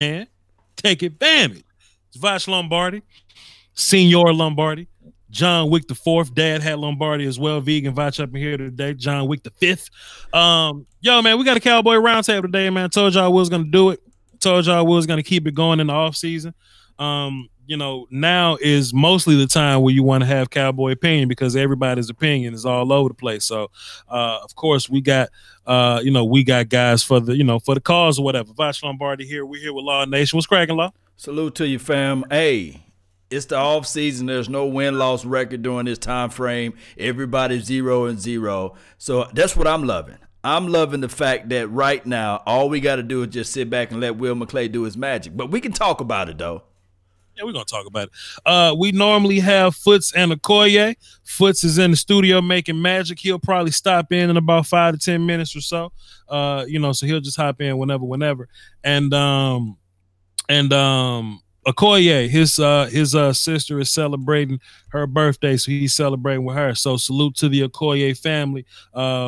man. Take advantage. It's Voch Lombardi, Senior Lombardi, John Wick the fourth. Dad had Lombardi as well. Vegan Voch up in here today. John Wick the fifth. Yo, man, we got a Cowboy roundtable today, man. Told y'all we was gonna do it. Told y'all we was gonna keep it going in the off season. Now is mostly the time where you want to have Cowboy opinion because everybody's opinion is all over the place. So, of course, we got guys for the cause or whatever. Voch Lombardi here. We're here with Law Nation. What's cracking, Law? Salute to you, fam. Hey, it's the off season. There's no win-loss record during this time frame. Everybody's 0-0. So that's what I'm loving. I'm loving the fact that right now, all we got to do is just sit back and let Will McClay do his magic. But we can talk about it, though. Yeah, we're going to talk about it. We normally have Foots and Okoye. Foots is in the studio making magic. He'll probably stop in about 5 to 10 minutes or so. So he'll just hop in whenever. And Okoye, his sister is celebrating her birthday, so he's celebrating with her. So salute to the Okoye family.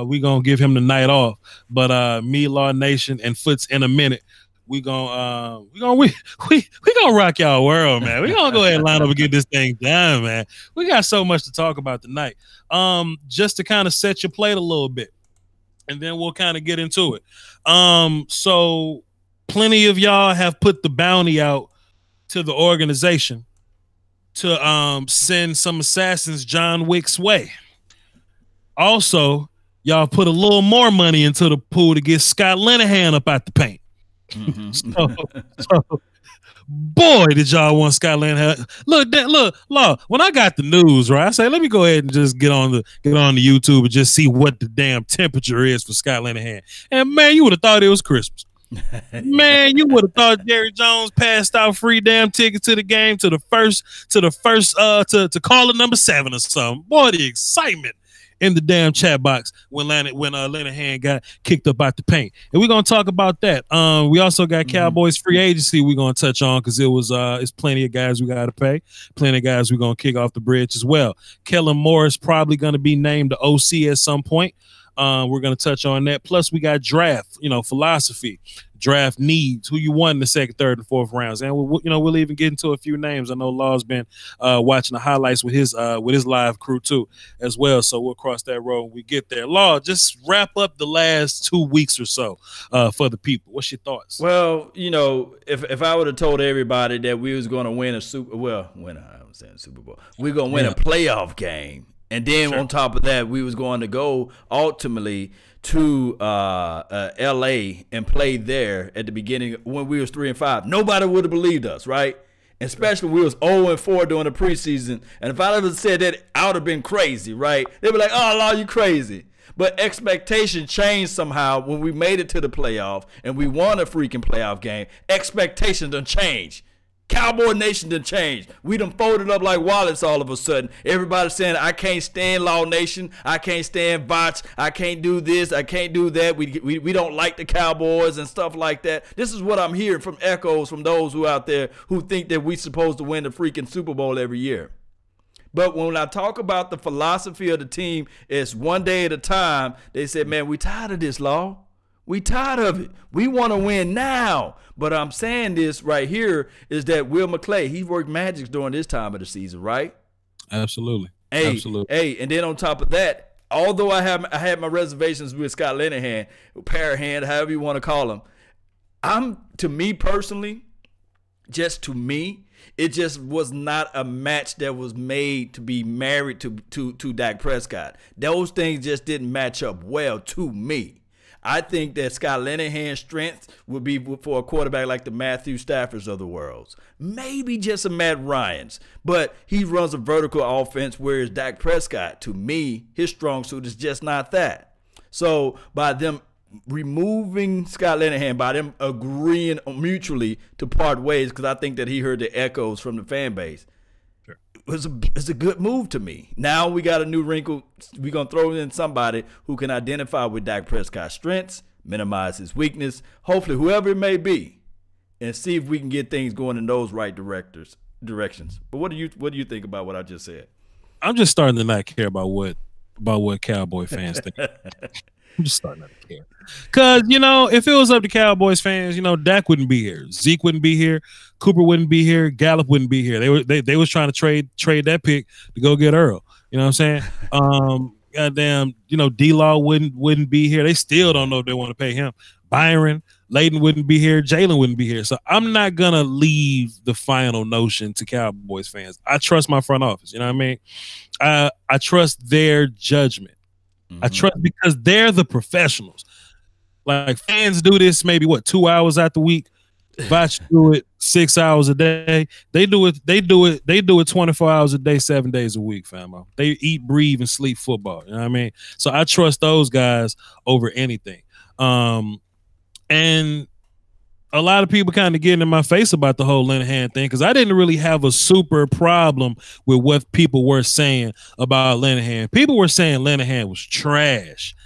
We gonna give him the night off. But me, Law Nation, and Foots in a minute. We gonna rock y'all world, man. We gonna go ahead and line up and get this thing done, man. We got so much to talk about tonight. Just to kind of set your plate a little bit, and then we'll kind of get into it. So plenty of y'all have put the bounty out to the organization to send some assassins John Wick's way. Also, y'all put a little more money into the pool to get Scott Linehan up out the paint. So, boy, did y'all want Scott Linehan. Look, Law, when I got the news, right, I say, let me go ahead and just get on the YouTube and just see what the damn temperature is for Scott Linehan. And man, you would have thought it was Christmas. Man, you would have thought Jerry Jones passed out free damn tickets to the game to caller number 7 or something. Boy, the excitement in the damn chat box when Linehan got kicked up out the paint. And we're gonna talk about that. We also got Cowboys free agency we're gonna touch on because it's plenty of guys we gotta pay, plenty of guys we're gonna kick off the bridge as well. Kellen Moore is probably gonna be named the OC at some point. We're going to touch on that. Plus, we got draft, philosophy, draft needs, who you want in the second, third, and fourth rounds. And we'll even get into a few names. I know Law's been watching the highlights with his live crew too, as well. So we'll cross that road when we get there. Law, just wrap up the last 2 weeks or so for the people. What's your thoughts? Well, if I would have told everybody that we was going to win a Super Bowl, we're going to win a playoff game. And then on top of that, we was going to go ultimately to L.A. and play there at the beginning when we was 3-5. Nobody would have believed us, right? Especially we was 0-4 during the preseason. And if I ever said that, I would have been crazy, right? They'd be like, "Oh, Law, you crazy." But expectation changed somehow when we made it to the playoff and we won a freaking playoff game. Expectation done changed. Cowboy Nation done changed. We done folded up like wallets all of a sudden. Everybody saying, I can't stand Law Nation. I can't stand Voch. I can't do this. I can't do that. We don't like the Cowboys and stuff like that. This is what I'm hearing from echoes from those who out there who think that we supposed to win the freaking Super Bowl every year. But when I talk about the philosophy of the team, it's one day at a time. They said, man, we tired of this, Law. We tired of it. We want to win now. But I'm saying this right here is that Will McClay, he worked magic during this time of the season, right? Absolutely. Hey, and then on top of that, although I had my reservations with Scott Linehan, Parahand, however you want to call him, to me personally, it just was not a match that was made to be married to Dak Prescott. Those things just didn't match up well to me. I think that Scott Linehan's strength would be for a quarterback like the Matthew Staffords of the world. Maybe just a Matt Ryan's. But he runs a vertical offense, whereas Dak Prescott, to me, his strong suit is just not that. So by them removing Scott Linehan, by them agreeing mutually to part ways, because I think that he heard the echoes from the fan base, it's a good move to me. Now we got a new wrinkle. We're going to throw in somebody who can identify with Dak Prescott's strengths, minimize his weakness, hopefully whoever it may be, and see if we can get things going in those right directions. But what do you think about what I just said? I'm just starting to not care about what Cowboy fans think. I'm just starting not to care. Because, you know, if it was up to Cowboys fans, you know, Dak wouldn't be here. Zeke wouldn't be here. Cooper wouldn't be here. Gallup wouldn't be here. They was trying to trade that pick to go get Earl. You know what I'm saying? Goddamn, you know, D-Law wouldn't be here. They still don't know if they want to pay him. Byron, Layden wouldn't be here. Jalen wouldn't be here. So I'm not going to leave the final notion to Cowboys fans. I trust my front office. You know what I mean? I trust their judgment. I trust because they're the professionals. Like fans do this maybe 2 hours out the week. Voch do it 6 hours a day. They do it 24 hours a day, 7 days a week, famo. They eat, breathe, and sleep football. You know what I mean? So I trust those guys over anything. And a lot of people kind of getting in my face about the whole Linehan thing because I didn't really have a super problem with what people were saying about Linehan. People were saying Linehan was trash.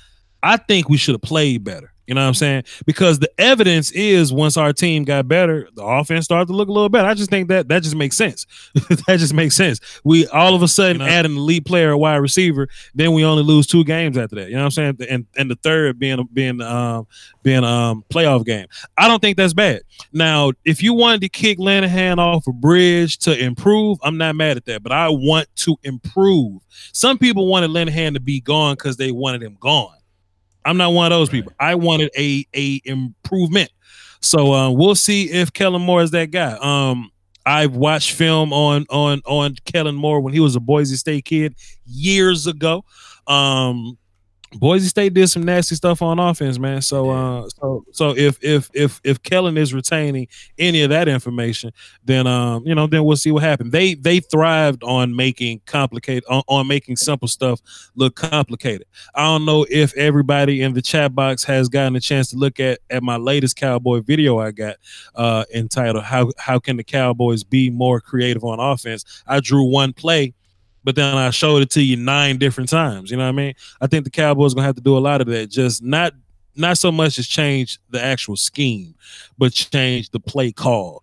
I think we should have played better. You know what I'm saying? Because the evidence is once our team got better, the offense started to look a little better. I just think that just makes sense. That just makes sense. We all of a sudden add an elite player, a wide receiver, then we only lose 2 games after that. You know what I'm saying? And the third being playoff game. I don't think that's bad. Now, if you wanted to kick Linehan off a bridge to improve, I'm not mad at that. But I want to improve. Some people wanted Linehan to be gone because they wanted him gone. I'm not one of those people. I wanted a improvement. So we'll see if Kellen Moore is that guy. I've watched film on Kellen Moore when he was a Boise State kid years ago. Boise State did some nasty stuff on offense, man. So if Kellen is retaining any of that information, then then we'll see what happens. They thrived on making making simple stuff look complicated. I don't know if everybody in the chat box has gotten a chance to look at my latest Cowboy video I got entitled How Can the Cowboys Be More Creative on Offense? I drew one play, but then I showed it to you 9 different times. You know what I mean? I think the Cowboys are going to have to do a lot of that. Just not so much as change the actual scheme, but change the play call.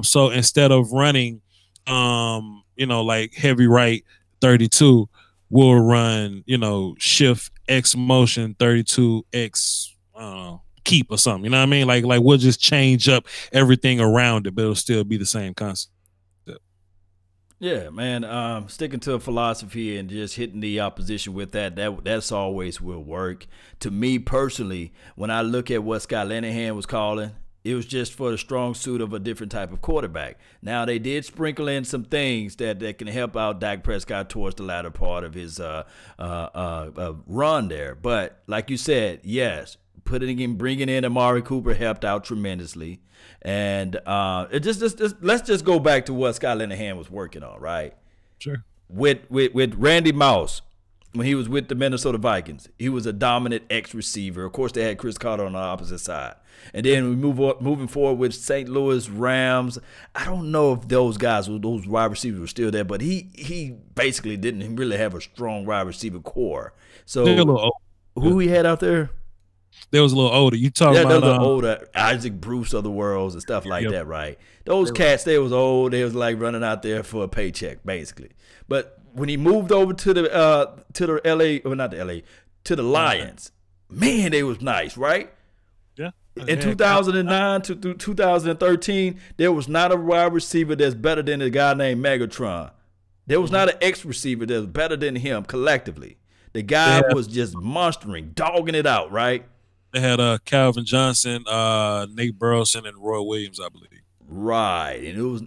So instead of running, like heavy right 32, we'll run, shift X motion 32 X, keep or something. You know what I mean? Like we'll just change up everything around it, but it'll still be the same concept. Yeah, man. Sticking to a philosophy and just hitting the opposition with that's always will work. To me personally, when I look at what Scott Linehan was calling, it was just for the strong suit of a different type of quarterback. Now they did sprinkle in some things that can help out Dak Prescott towards the latter part of his run there. But like you said, yes, bringing in Amari Cooper helped out tremendously. And let's just go back to what Scott Linehan was working on, right? Sure. With Randy Moss, when he was with the Minnesota Vikings, he was a dominant X receiver. Of course, they had Chris Carter on the opposite side. And then we moving forward with St. Louis Rams. I don't know if those wide receivers were still there, but he basically didn't really have a strong wide receiver core. So who he had out there? They was a little older. You talking about the older Isaac Bruce of the worlds and stuff like that, right? Those cats, they was old. They was like running out there for a paycheck, basically. But when he moved over to the Lions, man, they was nice, right? Yeah. In 2009 to 2013, there was not a wide receiver that's better than a guy named Megatron. There was not an X receiver that's better than him collectively. The guy was just monstering, dogging it out, right? They had Calvin Johnson, Nate Burleson, and Roy Williams, I believe. Right, and it was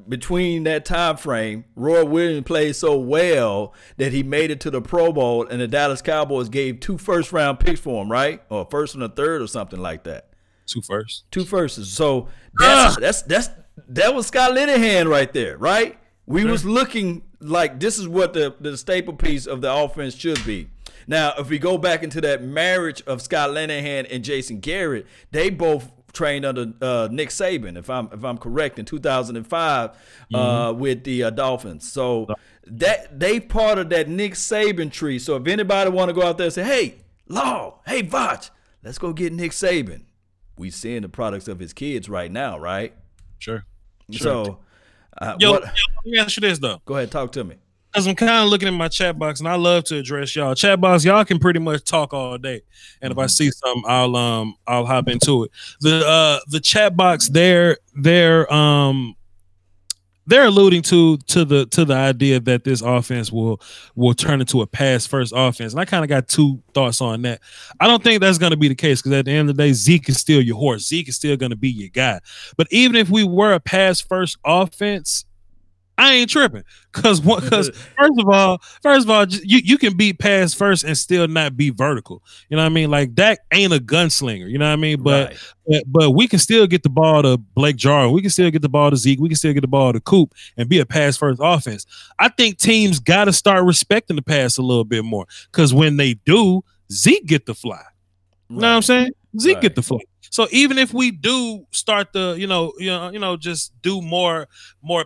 between that time frame, Roy Williams played so well that he made it to the Pro Bowl, and the Dallas Cowboys gave 2 first-round picks for him, right? Or a first and a third, or something like that. 2 firsts. 2 firsts. So that was Scott Linehan right there, right? We was looking like this is what the staple piece of the offense should be. Now, if we go back into that marriage of Scott Linehan and Jason Garrett, they both trained under Nick Saban, if I'm correct, in 2005 with the Dolphins. So that they part of that Nick Saban tree. So if anybody want to go out there and say, hey, Voch, let's go get Nick Saban. We seeing the products of his kids right now, right? Sure. So, let me ask you this though. Go ahead, talk to me. Because I'm kind of looking at my chat box, and I love to address y'all. Chat box, y'all can pretty much talk all day, and if I see something, I'll hop into it. The chat box, they're alluding to the idea that this offense will turn into a pass first offense, and I kind of got two thoughts on that. I don't think that's going to be the case, because at the end of the day, Zeke is still your horse. Zeke is still going to be your guy. But even if we were a pass first offense, I ain't tripping, because first of all, you can be pass first and still not be vertical. You know what I mean? Like, Dak ain't a gunslinger. You know what I mean? But we can still get the ball to Blake Jarwin. We can still get the ball to Zeke. We can still get the ball to Coop and be a pass first offense. I think teams got to start respecting the pass a little bit more, because when they do, Zeke get the fly. You know what I'm saying? Zeke get the fly. So even if we do start the, just do more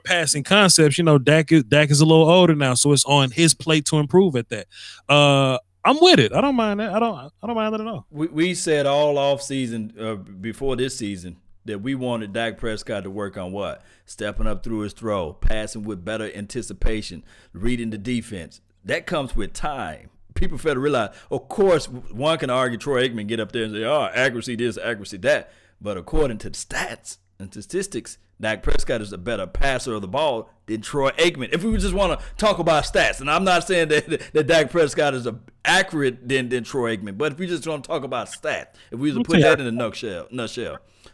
passing concepts, Dak is a little older now, so it's on his plate to improve at that. I'm with it. I don't mind that. I don't mind that at all. We said all off season before this season that we wanted Dak Prescott to work on what? Stepping up through his throw, passing with better anticipation, reading the defense. That comes with time. People fail to realize, of course, one can argue Troy Aikman get up there and say, oh, accuracy this, accuracy that. But according to the stats and statistics, Dak Prescott is a better passer of the ball than Troy Aikman. If we just want to talk about stats, and I'm not saying that Dak Prescott is accurate than Troy Aikman, but if we just want to talk about stats, if we just put that in a nutshell.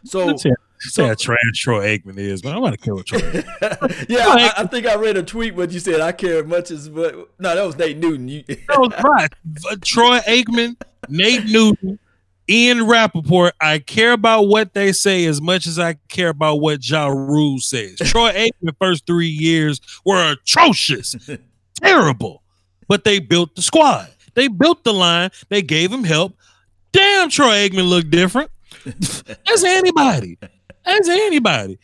So how trash Troy Aikman is, but I'm going to kill Troy. Yeah, I think I read a tweet what you said. I care as much as, but no, that was Nate Newton. That was right. Troy Aikman, Nate Newton, Ian Rappaport. I care about what they say as much as I care about what Ja Rule says. Troy Aikman first 3 years were atrocious, terrible, but they built the squad. They built the line. They gave him help. Damn, Troy Aikman looked different. That's anybody.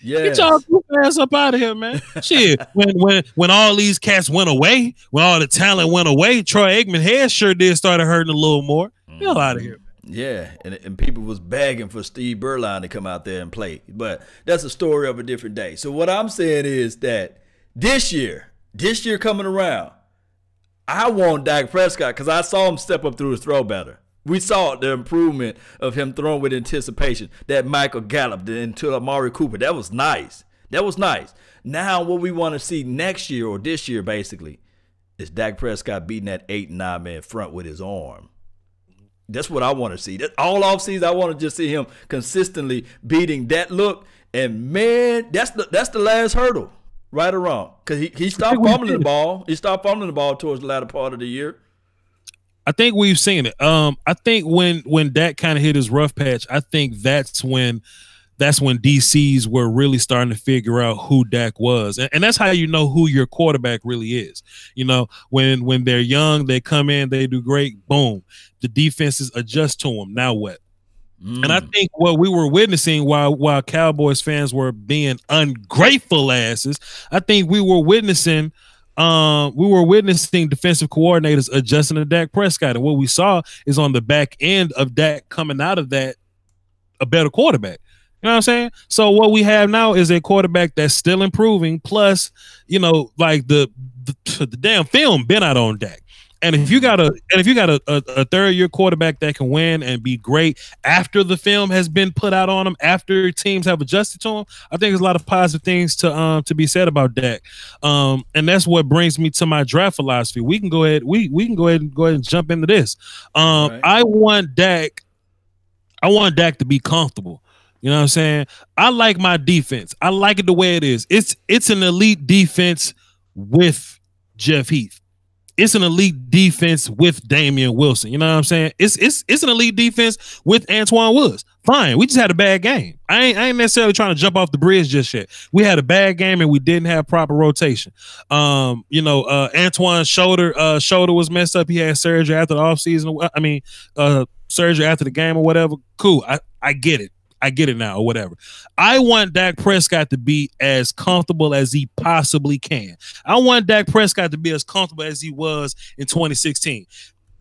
Yes. Get y'all goof ass up out of here, man. Shit. When all these cats went away, when all the talent went away, Troy Aikman head sure did started hurting a little more. Get out of here, man. Yeah, and people was begging for Steve Berline to come out there and play. But that's a story of a different day. So what I'm saying is that this year coming around, I want Dak Prescott, because I saw him step up through his throw better. We saw the improvement of him throwing with anticipation. That Michael Gallup into Amari Cooper. That was nice. Now what we want to see next year, or this year basically, is Dak Prescott beating that 8 and 9 man front with his arm. That's what I want to see. All offseason, I want to just see him consistently beating that look. And man, that's the last hurdle, right or wrong. Because he stopped fumbling the ball. He stopped fumbling the ball towards the latter part of the year. I think we've seen it. I think when Dak kind of hit his rough patch, I think that's when DCs were really starting to figure out who Dak was. And that's how you know who your quarterback really is. When they're young, they come in, they do great, boom. The defenses adjust to them. Now what? And I think what we were witnessing while Cowboys fans were being ungrateful asses, I think we were witnessing defensive coordinators adjusting to Dak Prescott. And what we saw is on the back end of Dak coming out of that, a better quarterback. You know what I'm saying? So what we have now is a quarterback that's still improving. Plus, like the damn film been out on Dak. And if you got a third-year quarterback that can win and be great after the film has been put out on him, after teams have adjusted to him, I think there's a lot of positive things to be said about Dak. And that's what brings me to my draft philosophy. We can go ahead. We can go ahead and jump into this. Right. I want Dak to be comfortable. You know what I'm saying? I like my defense. I like it the way it is. It's an elite defense with Jeff Heath. It's an elite defense with Damian Wilson. You know what I'm saying? It's an elite defense with Antoine Woods. Fine. We just had a bad game. I ain't necessarily trying to jump off the bridge just yet. We had a bad game and we didn't have proper rotation. Antoine's shoulder was messed up. He had surgery after the offseason. Surgery after the game or whatever. Cool. I get it. I get it now or whatever. I want Dak Prescott to be as comfortable as he possibly can. I want Dak Prescott to be as comfortable as he was in 2016.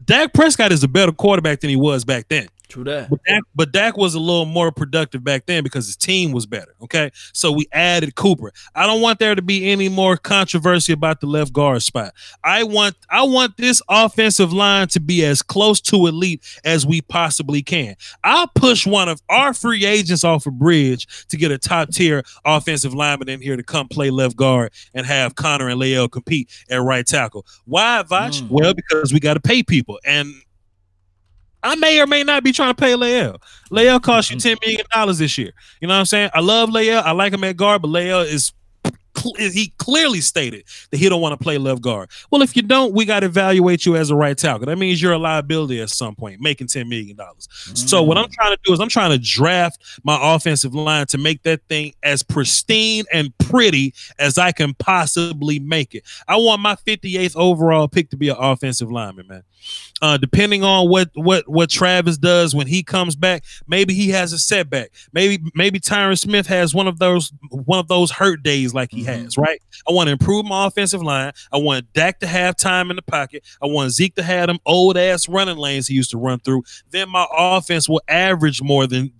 Dak Prescott is a better quarterback than he was back then. True that. But Dak was a little more productive back then because his team was better. Okay, so we added Cooper. I don't want there to be any more controversy about the left guard spot. I want this offensive line to be as close to elite as we possibly can. I'll push one of our free agents off a bridge to get a top tier offensive lineman in here to come play left guard and have Connor and Lael compete at right tackle. Why, Voch? Well, because we got to pay people, and I may or may not be trying to pay Lael. Lael cost you $10 million this year. You know what I'm saying? I love Lael. I like him at guard, but Lael he clearly stated that he don't want to play left guard. Well, if you don't, we got to evaluate you as a right tackle. That means you're a liability at some point, making $10 million. So what I'm trying to do is I'm trying to draft my offensive line to make that thing as pristine and pretty as I can possibly make it. I want my 58th overall pick to be an offensive lineman, man. Depending on what Travis does when he comes back, maybe he has a setback. Maybe Tyron Smith has one of those hurt days like he has, right? I want to improve my offensive line. I want Dak to have time in the pocket. I want Zeke to have them old ass running lanes he used to run through. Then my offense will average more than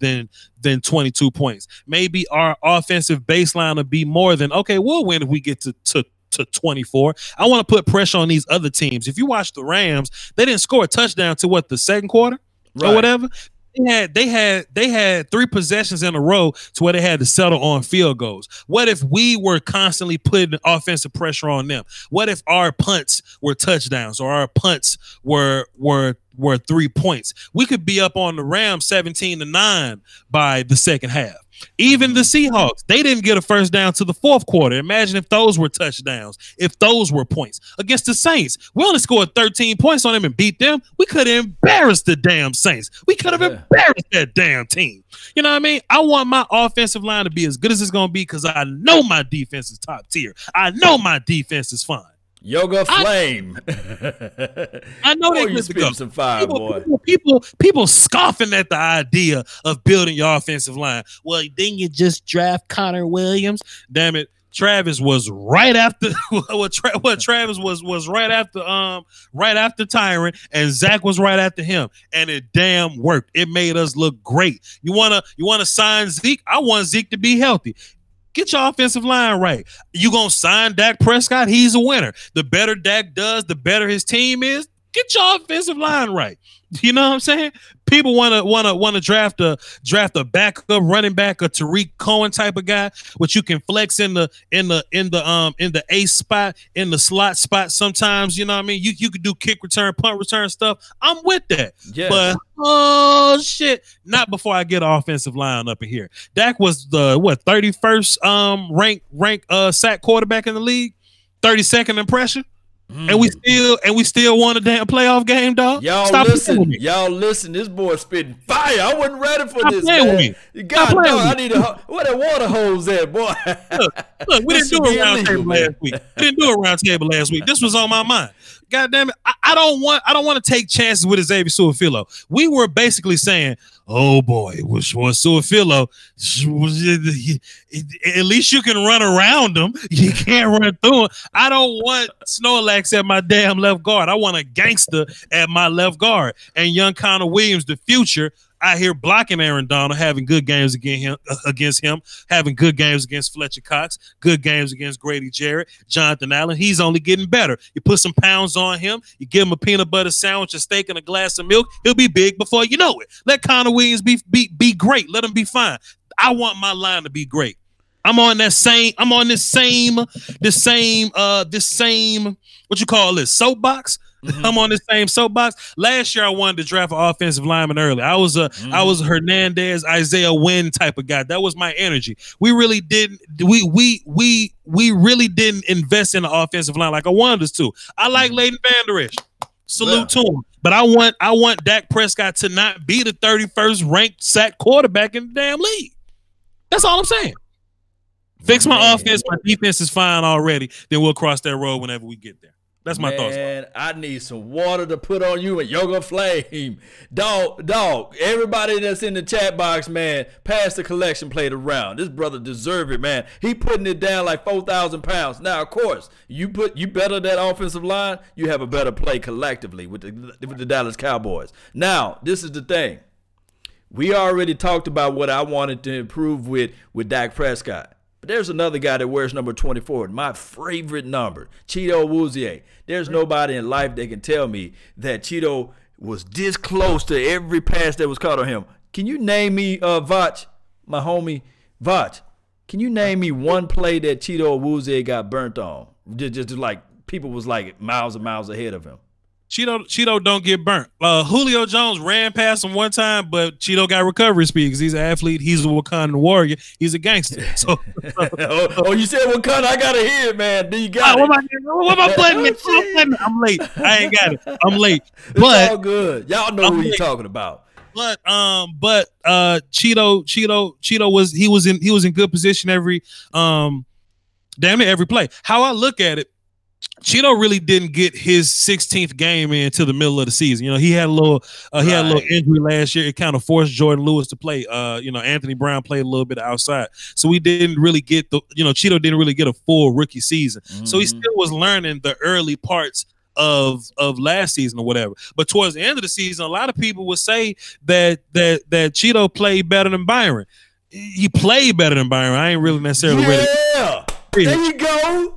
22 points. Maybe our offensive baseline will be more than, okay, we'll win if we get to 24. I want to put pressure on these other teams. If you watch the Rams, they didn't score a touchdown to the second quarter or whatever. They had 3 possessions in a row to where they had to settle on field goals. What if we were constantly putting offensive pressure on them? What if our punts were touchdowns or our punts were 3 points? We could be up on the Rams 17-9 by the second half. Even the Seahawks, they didn't get a first down to the fourth quarter. Imagine if those were touchdowns, if those were points. Against the Saints, we only scored 13 points on them and beat them. We could have embarrassed the damn Saints. We could have embarrassed that damn team. You know what I mean? I want my offensive line to be as good as it's going to be because I know my defense is top tier. I know my defense is fine. Yoga Flame. I know they good to go. Some fire, boy. People scoffing at the idea of building your offensive line. Well, then you just draft Connor Williams. Damn it. Travis was right after Travis was right after Tyron, and Zach was right after him, and it damn worked. It made us look great. You wanna sign Zeke? I want Zeke to be healthy. Get your offensive line right. You gonna sign Dak Prescott? He's a winner. The better Dak does, the better his team is. Get your offensive line right. You know what I'm saying? People want to draft a backup running back, a Tariq Cohen type of guy, which you can flex in the ace spot, in the slot spot. Sometimes, you know what I mean. You could do kick return, punt return stuff. I'm with that. Yes. But oh shit, not before I get an offensive line up in here. Dak was the 31st ranked sack quarterback in the league, 32nd in pressure. And we still won a damn playoff game, dog. Y'all listen. This boy spitting fire. I wasn't ready for this, man. God, dog, I need where that water hose at, boy. Look, we didn't do a round table last week. This was on my mind. God damn it. I don't want to take chances with Xavier Su'a-Filo. We were basically saying, oh boy, which was Su'a-Filo. At least you can run around him. You can't run through him. I don't want Snorlax at my damn left guard. I want a gangster at my left guard. And young Connor Williams, the future, out here blocking Aaron Donald, having good games against him, having good games against Fletcher Cox, good games against Grady Jarrett, Jonathan Allen. He's only getting better. You put some pounds on him, you give him a peanut butter sandwich, a steak, and a glass of milk, he'll be big before you know it. Let Connor Williams be great. Let him be fine. I want my line to be great. I'm on this same, what you call this, soapbox? Mm-hmm. I'm on the same soapbox. Last year, I wanted to draft an offensive lineman early. I was a Hernandez, Isaiah Wynn type of guy. That was my energy. We really didn't. We really didn't invest in the offensive line like I wanted us to. I like Leighton Vander Esch. Salute to him. But I want Dak Prescott to not be the 31st ranked sack quarterback in the damn league. That's all I'm saying. Fix my offense. My defense is fine already. Then we'll cross that road whenever we get there. That's my thoughts. Man, I need some water to put on you and Yoga Flame. Dog, everybody that's in the chat box, man, pass the collection plate around. This brother deserve it, man. He putting it down like 4,000 pounds. Now, of course, you better that offensive line, you have a better play collectively with the Dallas Cowboys. Now, this is the thing. We already talked about what I wanted to improve with Dak Prescott. But there's another guy that wears number 24, my favorite number, Cheeto Awuzie. There's nobody in life that can tell me that Cheeto was this close to every pass that was caught on him. Can you name me, Voch, my homie, Voch, can you name me one play that Cheeto Awuzie got burnt on? Just like people was like miles and miles ahead of him. Cheeto don't get burnt. Julio Jones ran past him one time, but Cheeto got recovery speed because he's an athlete. He's a Wakandan warrior. He's a gangster. So, you said Wakanda? I gotta hear it, man. Do you got it? What am I playing? I'm late. I ain't got it. I'm late. But it's all good. Y'all know who you're talking about. But Cheeto was in good position every play. How I look at it, Cheeto really didn't get his 16th game into the middle of the season. You know, he had a little injury last year. It kind of forced Jordan Lewis to play. Anthony Brown played a little bit outside, so we didn't really get Cheeto didn't really get a full rookie season. Mm-hmm. So he still was learning the early parts of last season or whatever. But towards the end of the season, a lot of people would say that Cheeto played better than Byron. He played better than Byron. I ain't really necessarily ready. Yeah, there you go.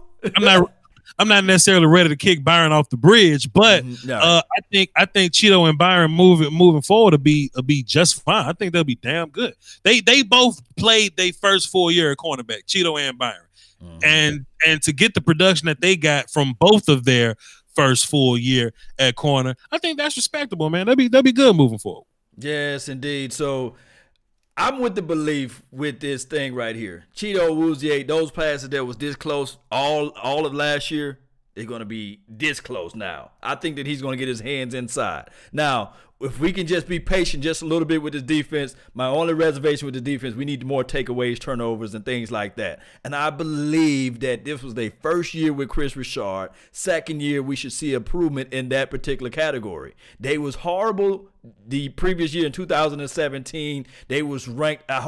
I'm not necessarily ready to kick Byron off the bridge, but I think Cheeto and Byron moving forward will be just fine. I think they'll be damn good. They both played their first full year at cornerback, Cheeto and Byron, and to get the production that they got from both of their first full year at corner, I think that's respectable, man. They'll be good moving forward. Yes, indeed. So I'm with the belief with this thing right here. Cheeto Awuzie, those passes that was this close all of last year, they're going to be this close now. I think that he's going to get his hands inside. Now, if we can just be patient just a little bit with his defense, my only reservation with the defense, we need more takeaways, turnovers, and things like that. And I believe that this was their first year with Chris Richard. Second year, we should see improvement in that particular category. They was horrible the previous year in 2017. They was ranked. I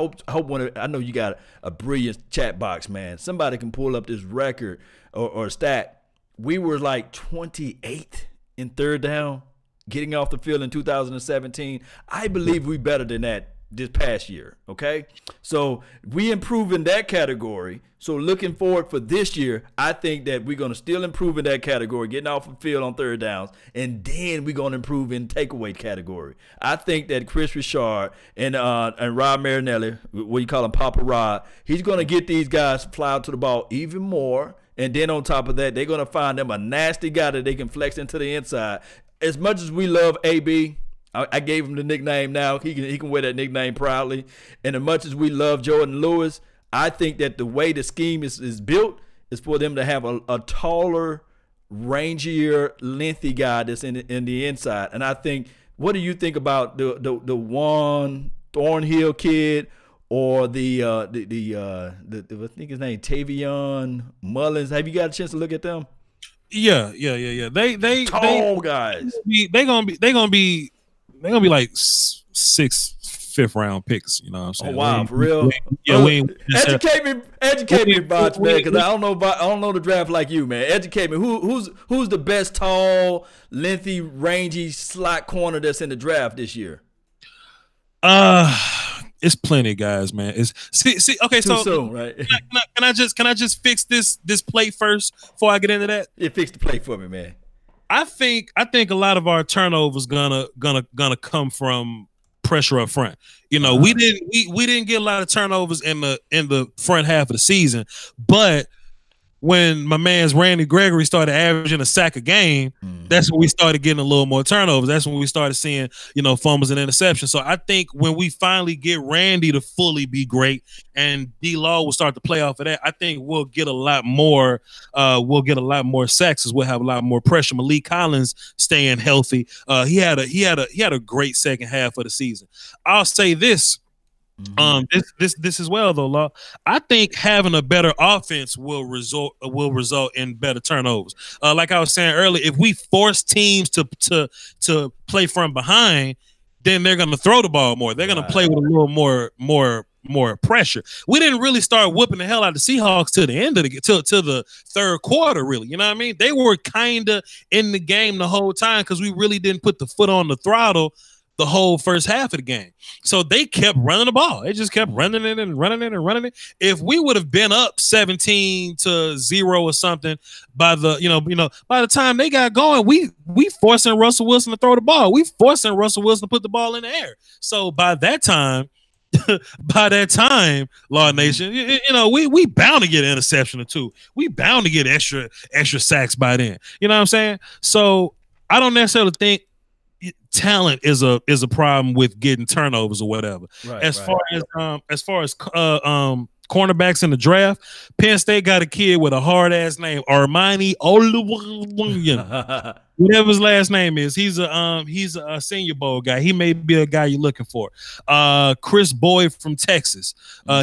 know you got a brilliant chat box, man. Somebody can pull up this record or stat. We were like 28th in third down getting off the field in 2017. I believe we better than that this past year, okay? So we improve in that category. So looking forward for this year, I think that we're going to still improve in that category, getting off the field on third downs, and then we're going to improve in takeaway category. I think that Chris Richard and Rod Marinelli, what you call him, Papa Rod, he's going to get these guys to fly out to the ball even more. And then on top of that, they're going to find them a nasty guy that they can flex into the inside. As much as we love AB, I gave him the nickname now. He can wear that nickname proudly. And as much as we love Jordan Lewis, I think that the way the scheme is built is for them to have a taller, rangier, lengthy guy that's in the inside. And I think, what do you think about the Juan Thornhill kid or the I think his name Tavion Mullins? Have you got a chance to look at them? Yeah. They tall guys. They gonna be like 5th round picks. You know what I'm saying? Oh wow, for real? Educate me, Bots, man, because I don't know the draft like you, man. Educate me. Who's the best tall, lengthy, rangy slot corner that's in the draft this year? It's plenty of guys, man. Okay. Too soon, right? Can I just fix this plate first before I get into that? Yeah, fix the plate for me, man. I think a lot of our turnovers gonna come from pressure up front. You know, we didn't get a lot of turnovers in the front half of the season, but when my man's Randy Gregory started averaging a sack a game, that's when we started getting a little more turnovers. That's when we started seeing, fumbles and interceptions. So I think when we finally get Randy to fully be great and D-Law will start to play off of that, I think we'll get a lot more sacks as we'll have a lot more pressure. Malik Collins staying healthy. He had a great second half of the season. I'll say this. This as well though, Law. I think having a better offense will result in better turnovers. Like I was saying earlier, if we force teams to play from behind, then they're gonna throw the ball more. They're gonna play with a little more pressure. We didn't really start whooping the hell out of the Seahawks to the end of the third quarter, really. You know what I mean? They were kind of in the game the whole time because we really didn't put the foot on the throttle the whole first half of the game. So they kept running the ball. They just kept running it and running it and running it. If we would have been up 17-0 or something by the time they got going, we forcing Russell Wilson to throw the ball. We forcing Russell Wilson to put the ball in the air. So by that time, Law Nation, we bound to get an interception or two. We bound to get extra sacks by then. You know what I'm saying? So I don't necessarily think talent is a problem with getting turnovers or whatever. Right, as far as cornerbacks in the draft, Penn State got a kid with a hard ass name, Armani Oluwaseun. Whatever his last name is, he's a Senior Bowl guy. He may be a guy you're looking for. Chris Boyd from Texas.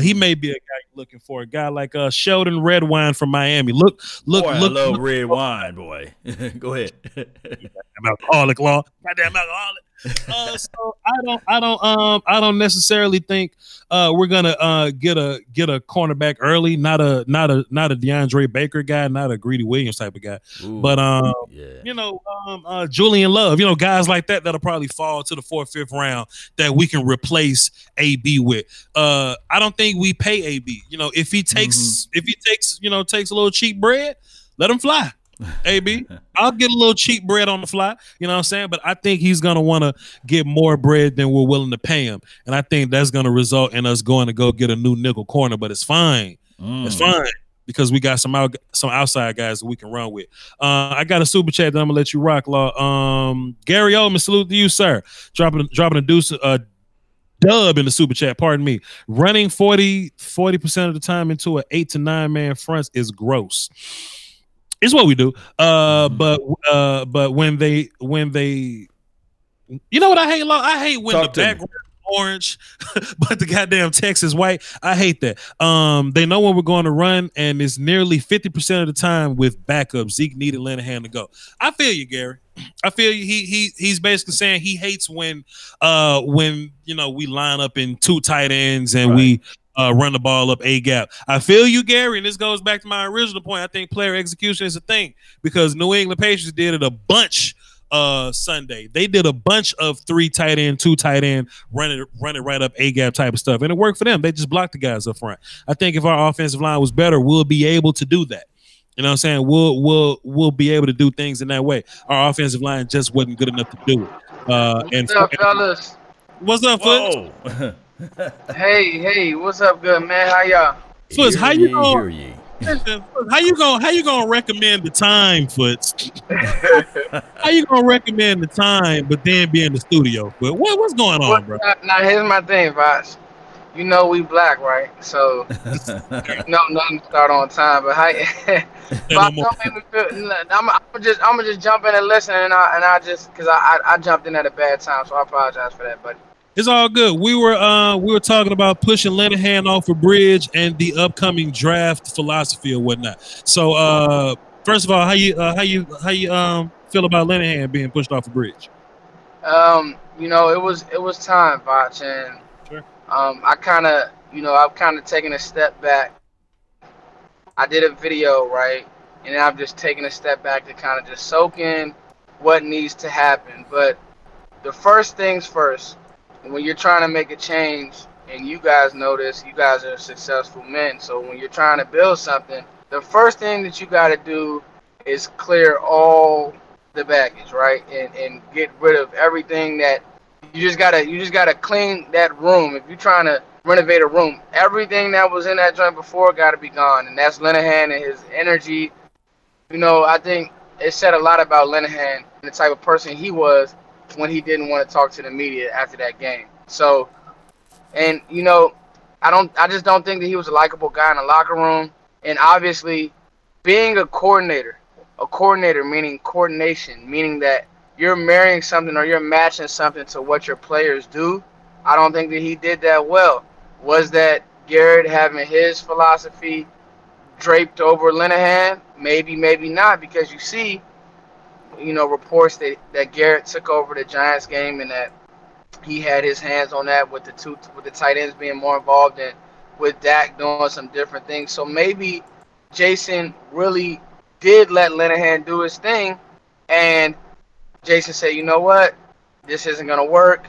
He may be a guy you're looking for. A guy like Sheldon Redwine from Miami. Look. I love red wine, boy. Go ahead. Alcoholic Law. Goddamn alcoholic. So I don't necessarily think we're gonna get a cornerback early. Not a DeAndre Baker guy, not a Greedy Williams type of guy. Ooh, but yeah. Julian Love, guys like that'll probably fall to the 4th, 5th round that we can replace AB with. I don't think we pay AB. If he takes takes a little cheap bread, let him fly. AB, I'll get a little cheap bread on the fly, you know what I'm saying? But I think he's going to want to get more bread than we're willing to pay him. And I think that's going to result in us going to go get a new nickel corner, but it's fine. It's fine because we got some outside guys that we can run with. I got a super chat that I'm going to let you rock, Law. Gary Oldman, salute to you, sir. Dropping a deuce, dub in the super chat, pardon me. Running 40% of the time into an 8 to 9 man front is gross. It's what we do. But when they what I hate, Law? I hate when the background is orange, but the goddamn text is white. I hate that. They know when we're going to run, and it's nearly 50% of the time with backup. Zeke needed Linehan to go. I feel you, Gary. I feel you. He's basically saying he hates when we line up in 2 tight ends and we run the ball up a gap. I feel you, Gary, and this goes back to my original point. I think player execution is a thing because New England Patriots did it a bunch Sunday. They did a bunch of 3 tight end, 2 tight end, run it right up a gap type of stuff, and it worked for them. They just blocked the guys up front. I think if our offensive line was better, we'll be able to do that. You know what I'm saying? We'll be able to do things in that way. Our offensive line just wasn't good enough to do it. What's up, fellas? What's up, Foot? Hey, what's up, good man? How y'all? Foots, how you gonna recommend the time, Foots? How you gonna recommend the time, but then be in the studio? But what's going on, bro? Now here's my thing, Voch. We black, right? So nothing start on time. But Voch, don't make me feel. I'm just jump in and listen, and I just because I jumped in at a bad time, so I apologize for that, buddy. It's all good. We were talking about pushing Linehan off a bridge and the upcoming draft philosophy or whatnot. So, first of all, how you feel about Linehan being pushed off a bridge? It was time, Voch, and sure. I've kind of taken a step back. I did a video, right, and I'm just taking a step back to kind of just soak in what needs to happen. But the first things first. When you're trying to make a change, and you guys know this, you guys are successful men. So when you're trying to build something, the first thing that you got to do is clear all the baggage, right? And get rid of everything that you just gotta clean that room. If you're trying to renovate a room, everything that was in that joint before got to be gone. And that's Linehan and his energy. I think it said a lot about Linehan and the type of person he was when he didn't want to talk to the media after that game. So, and I just don't think that he was a likable guy in the locker room. And obviously, being a coordinator meaning coordination, meaning that you're marrying something or you're matching something to what your players do. I don't think that he did that well. Was that Garrett having his philosophy draped over Linehan? Maybe, maybe not, because you see, reports that Garrett took over the Giants game and that he had his hands on that with the tight ends being more involved and with Dak doing some different things. So maybe Jason really did let Linehan do his thing, and Jason said, you know what, this isn't going to work.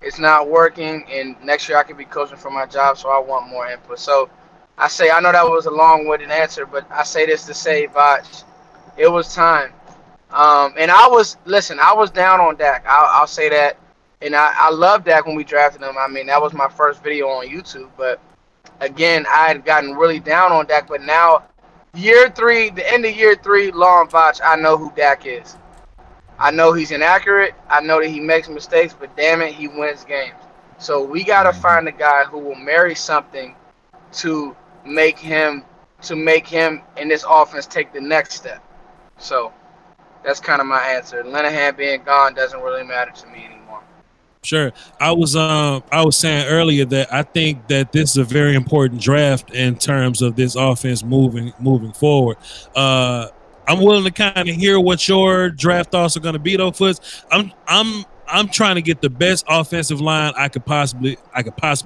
It's not working, and next year I could be coaching for my job, so I want more input. So I know that was a long-winded answer, but I say this to say, Voch, it was time. And I was down on Dak. I'll say that. And I love Dak when we drafted him. I mean, that was my first video on YouTube. But again, I had gotten really down on Dak. But now, year 3, the end of year 3, Law and Voch, I know who Dak is. I know he's inaccurate. I know that he makes mistakes, but damn it, he wins games. So we got to find a guy who will marry something to make him in this offense take the next step. So that's kind of my answer. Linehan being gone doesn't really matter to me anymore. Sure. I was saying earlier that I think that this is a very important draft in terms of this offense moving forward. I'm willing to kind of hear what your draft thoughts are going to be, though, Foots. I'm trying to get the best offensive line I could possibly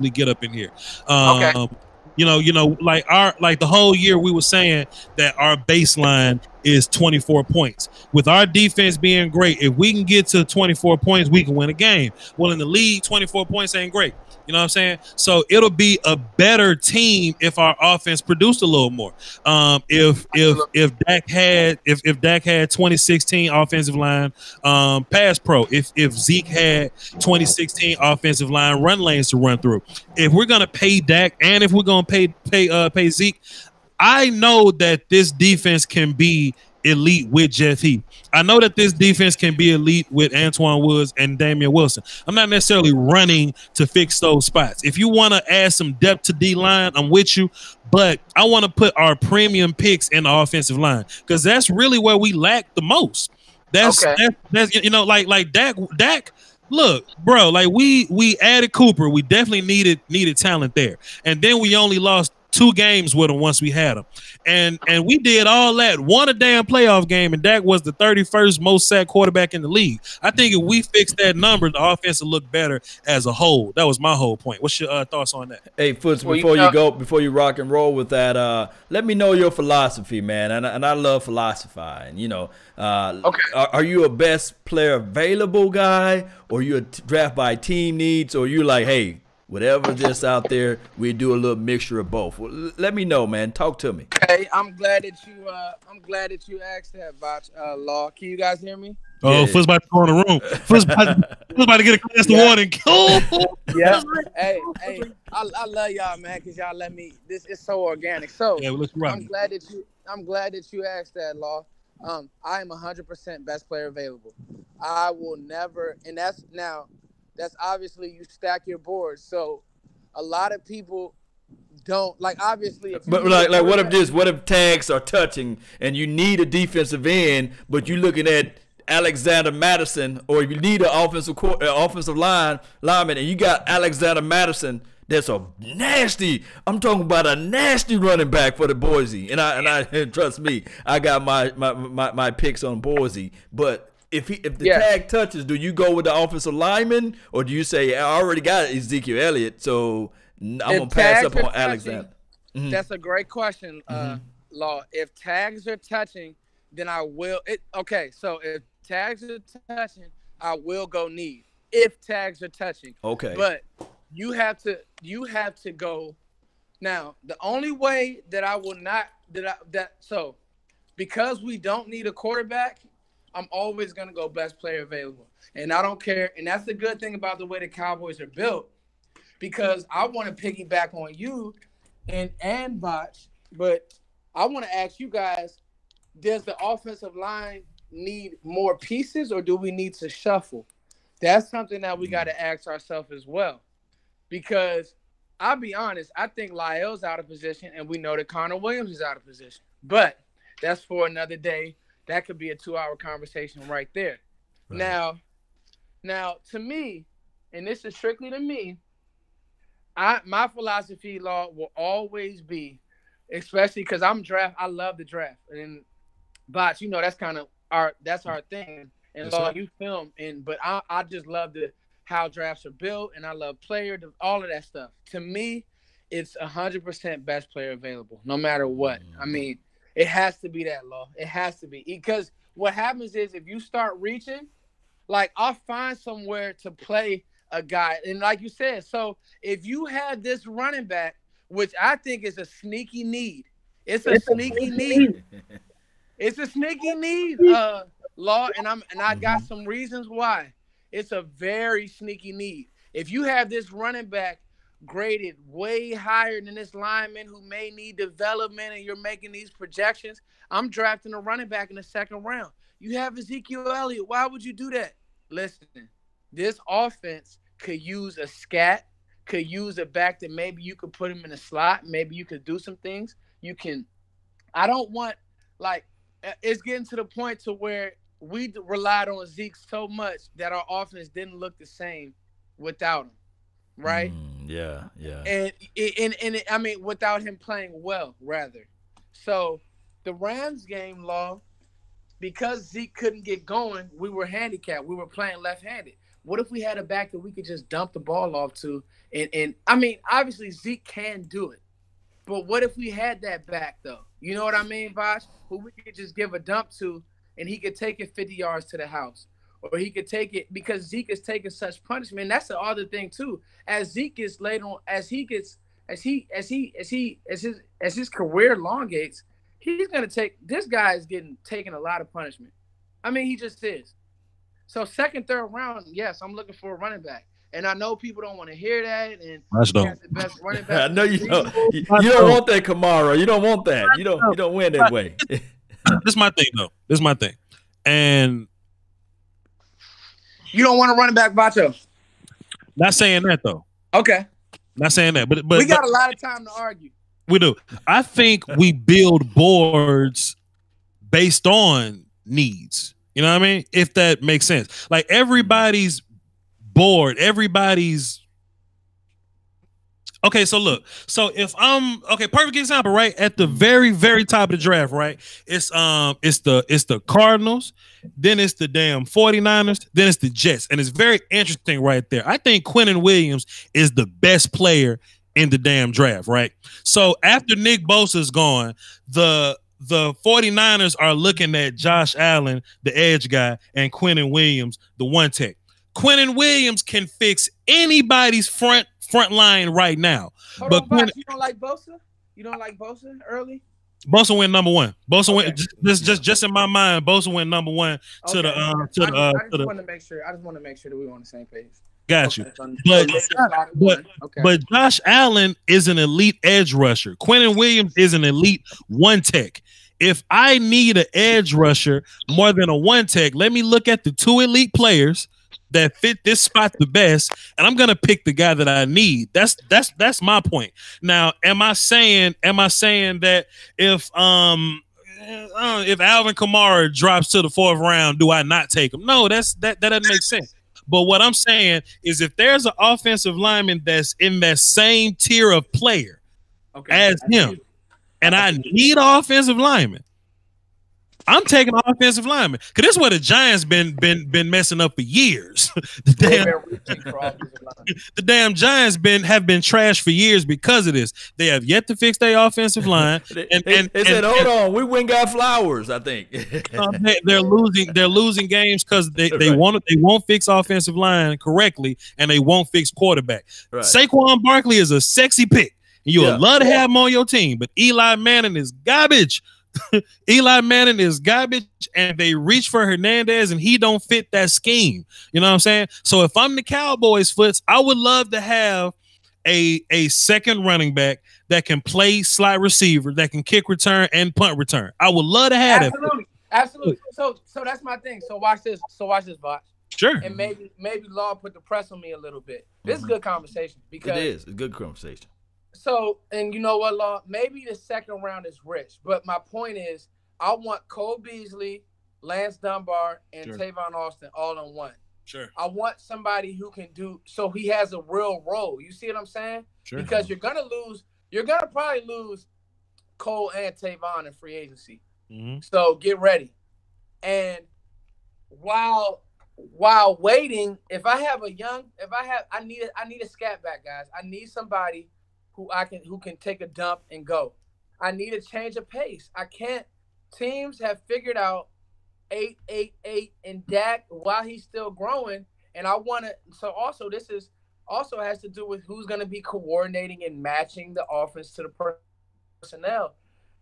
get up in here. Okay. You know, like the whole year we were saying that our baseline is 24 points. With our defense being great, if we can get to 24 points, we can win a game. Well, in the league, 24 points ain't great. You know what I'm saying? So it'll be a better team if our offense produced a little more. If Dak had 2016 offensive line pass pro, if Zeke had 2016 offensive line run lanes to run through, if we're gonna pay Dak and if we're gonna pay Zeke, I know that this defense can be elite with Jeff Heath. I know that this defense can be elite with Antoine Woods and Damian Wilson. I'm not necessarily running to fix those spots. If you want to add some depth to D-line, I'm with you, but I want to put our premium picks in the offensive line because that's really where we lack the most. That's you know, like Dak. Look, bro, like we added Cooper. We definitely needed talent there, and then we only lost 2 games with him once we had him. And we did all that, won a damn playoff game, and Dak was the 31st most sacked quarterback in the league. I think if we fix that number, the offense will look better as a whole. That was my whole point. What's your thoughts on that? Hey, Foots, before you rock and roll with that, let me know your philosophy, man. And I love philosophizing. You know, are you a best player available guy, or you a draft by team needs, or you like, hey, whatever's just out there, we do a little mixture of both. Well, let me know, man. Talk to me. Hey, I'm glad that you asked that, Voch. Law, can you guys hear me? Oh, yeah. Foot's about to go in the room. Foot's about to get a glass of water and go. Yeah. Hey, I love y'all, man, because y'all let me. This is so organic. So yeah, well, let's rock. I'm glad that you asked that, Law. I am 100% best player available. I will never, and that's obviously you stack your board. So a lot of people don't like, obviously. But like what if tags are touching and you need a defensive end, but you're looking at Alexander Madison, or you need an offensive lineman, and you got Alexander Madison. That's a nasty. I'm talking about a nasty running back for the Boise, and I trust me, I got my picks on Boise, but. If the tag touches, do you go with the offensive lineman, or do you say, I already got Ezekiel Elliott, so I'm going to pass up on Alexander? Mm-hmm. That's a great question, Law. If tags are touching, then I will. Okay, so if tags are touching, I will go need. If tags are touching. Okay. But you have to go. Now, the only way that I will not, so because we don't need a quarterback, I'm always going to go best player available. And I don't care. And that's the good thing about the way the Cowboys are built, because I want to piggyback on you and Voch, but I want to ask you guys, does the offensive line need more pieces, or do we need to shuffle? That's something that we got to ask ourselves as well, because I'll be honest, I think Lyle's out of position, and we know that Connor Williams is out of position. But that's for another day. That could be a 2-hour conversation right there. Right. Now, to me, and this is strictly to me, my philosophy, Law, will always be, especially because I love the draft, and Voch, you know, that's kind of our thing. And Law, you film, but I just love how drafts are built, and I love all of that stuff. To me, it's 100% best player available, no matter what. I mean. It has to be that, Law. It has to be. Because what happens is if you start reaching, like I'll find somewhere to play a guy. And like you said, so if you have this running back, which I think is a sneaky need, it's a sneaky need. It's a sneaky need, Law, and I got some reasons why. It's a very sneaky need. If you have this running back graded way higher than this lineman who may need development and you're making these projections, I'm drafting a running back in the second round. You have Ezekiel Elliott. Why would you do that? Listen, this offense could use a scat, could use a back that maybe you could put him in a slot. Maybe you could do some things. You can – I don't want – like, it's getting to the point to where we relied on Zeke so much that our offense didn't look the same without him, right? Yeah. And I mean, without him playing well, rather. So the Rams game, Law, because Zeke couldn't get going, we were handicapped. We were playing left-handed. What if we had a back that we could just dump the ball off to? And I mean, obviously Zeke can do it. But what if we had that back, though? You know what I mean, Voch? Who we could just give a dump to, and he could take it 50 yards to the house. Or he could take it because Zeke is taking such punishment. And that's the other thing, too. As Zeke gets later on, as his career elongates, he's going to take – this guy is taking a lot of punishment. I mean, he just is. So second, third round, yes, I'm looking for a running back. And I know people don't want to hear that. And that's he has the best running back. I know you don't. You don't want that, Kamara. You don't want that. You don't win that way. This is my thing, though. This is my thing. And you don't want a running back, Vacho? Not saying that, though. Okay. Not saying that. But we got a lot of time to argue. We do. I think we build boards based on needs. You know what I mean? If that makes sense. Like everybody's bored, everybody's okay. So look, so if perfect example, right? At the very, very top of the draft, right? It's the Cardinals, then it's the damn 49ers, then it's the Jets. And it's very interesting right there. I think Quinnen Williams is the best player in the damn draft, right? So after Nick Bosa's gone, the 49ers are looking at Josh Allen, the edge guy, and Quinnen Williams, the one tech. Quinnen Williams can fix anybody's front line right now. Hold on, Box, you don't like Bosa? You don't like Bosa early? Bosa went number one. Bosa went just in my mind. Bosa went number one to the I just want to make sure. I just want to make sure that we're on the same page. Got you. But Josh Allen is an elite edge rusher. Quinnen Williams is an elite one tech. If I need an edge rusher more than a one tech, let me look at the two elite players that fit this spot the best, and I'm gonna pick the guy that I need. That's my point. Now, am I saying that if Alvin Kamara drops to the fourth round, do I not take him? No, that doesn't make sense. But what I'm saying is if there's an offensive lineman that's in that same tier of player as him, and I need an offensive lineman, I'm taking an offensive lineman. Because this is what the Giants been messing up for years. The damn Giants have been trashed for years because of this. They have yet to fix their offensive line. They said, hold on, we went got Flowers, I think. They're losing games because they won't fix offensive line correctly, and they won't fix quarterback. Right. Saquon Barkley is a sexy pick. You'll love to have him on your team, but Eli Manning is garbage. Eli Manning is garbage, and they reach for Hernandez, and he don't fit that scheme. You know what I'm saying? So if I'm the Cowboys, Foots, I would love to have a second running back that can play slot receiver, that can kick return and punt return. I would love to have that. Absolutely. So that's my thing. So watch this, Voch. Sure. And maybe Law put the press on me a little bit. This is a good conversation because it is a good conversation. So, and you know what, Law? Maybe the second round is rich, but my point is I want Cole Beasley, Lance Dunbar, and Tavon Austin all in one. Sure. I want somebody who can do so he has a real role. You see what I'm saying? Sure. Because you're gonna probably lose Cole and Tavon in free agency. Mm-hmm. So get ready. And while waiting, I need a scat back, guys. I need somebody who can take a dump and go. I need a change of pace. Teams have figured out 8-8-8 and Dak while he's still growing, And I want to. So also, this is also has to do with who's going to be coordinating and matching the offense to the personnel.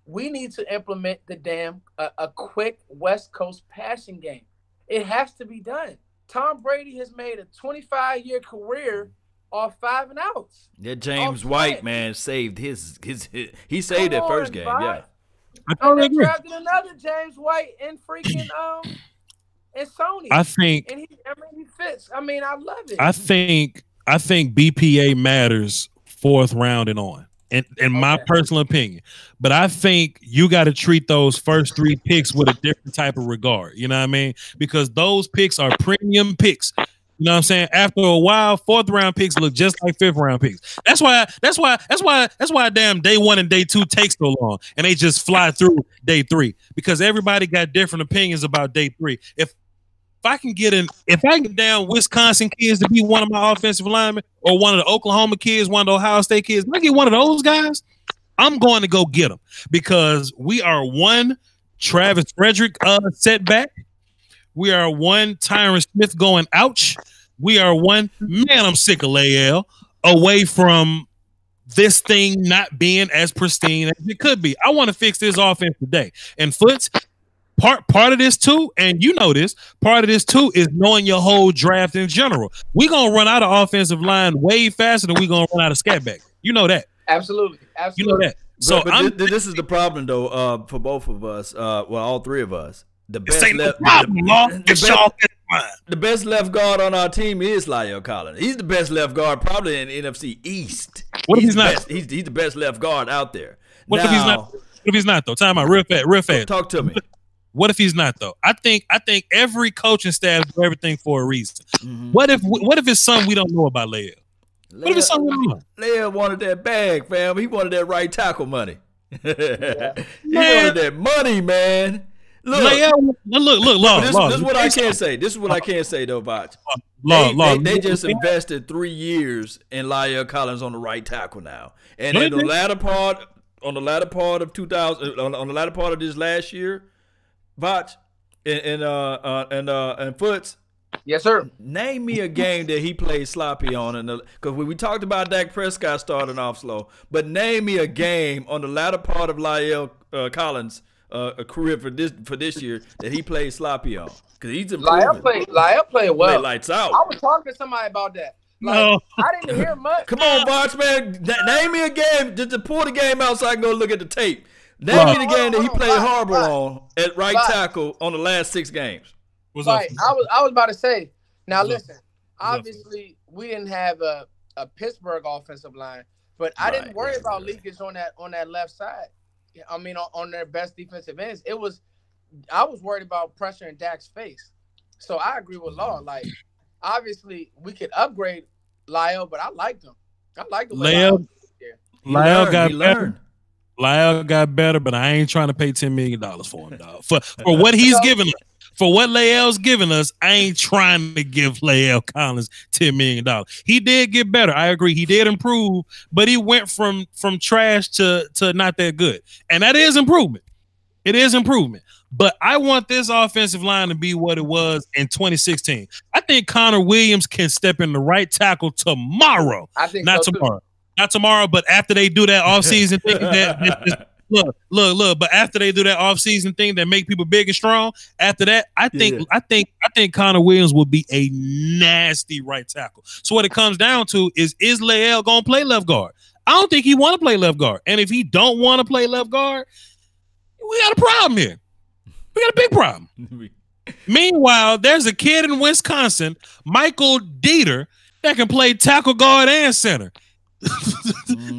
We need to implement the a quick West Coast passing game. It has to be done. Tom Brady has made a 25-year career off 5 and outs. That James White man saved his he saved that first game. Yeah. I totally agree. Drafted another James White in freaking and Sony. I think he fits. I mean, I love it. I think BPA matters 4th round and on. In my personal opinion. But I think you got to treat those first 3 picks with a different type of regard. You know what I mean? Because those picks are premium picks. You know what I'm saying? After a while, 4th round picks look just like 5th round picks. That's why damn day 1 and day 2 takes so long and they just fly through day 3 because everybody got different opinions about day 3. If I can get down Wisconsin kids to be one of my offensive linemen or one of the Oklahoma kids, one of the Ohio State kids, if I get one of those guys, I'm going to go get them because we are one Travis Frederick setback. We are one Tyron Smith going ouch. We are one, man, I'm sick of Lael away from this thing not being as pristine as it could be. I want to fix this offense today. And Foots, part of this too, and you know this, part of this too is knowing your whole draft in general. We're going to run out of offensive line way faster than we're going to run out of scat back. You know that. Absolutely. You know that. So this is the problem though for both of us, well, all 3 of us. The best the best left guard on our team is La'el Collins. He's the best left guard probably in NFC East. What if he's not? He's the best left guard out there. What if he's not? What if he's not though? Time out real fast. Talk to me. What if he's not though? I think every coaching staff do everything for a reason. Mm-hmm. What if it's something we don't know about Lael? What if it's something we don't know? Lael wanted that bag, fam. He wanted that right tackle money. He wanted that money, man. Look, this is what I can say. This is what I can say though, Voch. They just invested 3 years in La'el Collins on the right tackle now, and in the latter part of this last year, Voch and Foots. Yes, sir. Name me a game that he played sloppy on, because we talked about Dak Prescott starting off slow, but name me a game on the latter part of La'el Collins' a career for this year that he played sloppy on, because he's improving. La'el played well. Played lights out. I was talking to somebody about that. No, I didn't hear much. Come on, Voch, man. Name me a game just to pull the game out so I can go look at the tape. Name me the game that he played horrible on at right tackle on the last 6 games. Right. I was about to say. Now listen. Obviously, we didn't have a Pittsburgh offensive line, but I didn't worry about leakage on that left side. I mean, on their best defensive ends, I was worried about pressure in Dak's face. So I agree with Law. Like, obviously, we could upgrade La'el, but I liked him. I liked the way La'el got better. La'el got better, but I ain't trying to pay $10 million for him, dog. For what he's giving us. For what Lael's giving us, I ain't trying to give La'el Collins $10 million. He did get better. I agree. He did improve, but he went from trash to not that good. And that is improvement. It is improvement. But I want this offensive line to be what it was in 2016. I think Connor Williams can step in the right tackle tomorrow. I think not so tomorrow. Too. Not tomorrow, but after they do that offseason thing, Look, but after they do that offseason thing that make people big and strong, after that, I think Connor Williams will be a nasty right tackle. So what it comes down to is La'el gonna play left guard? I don't think he want to play left guard. And if he don't want to play left guard, we got a problem here. We got a big problem. Meanwhile, there's a kid in Wisconsin, Michael Dieter, that can play tackle guard and center.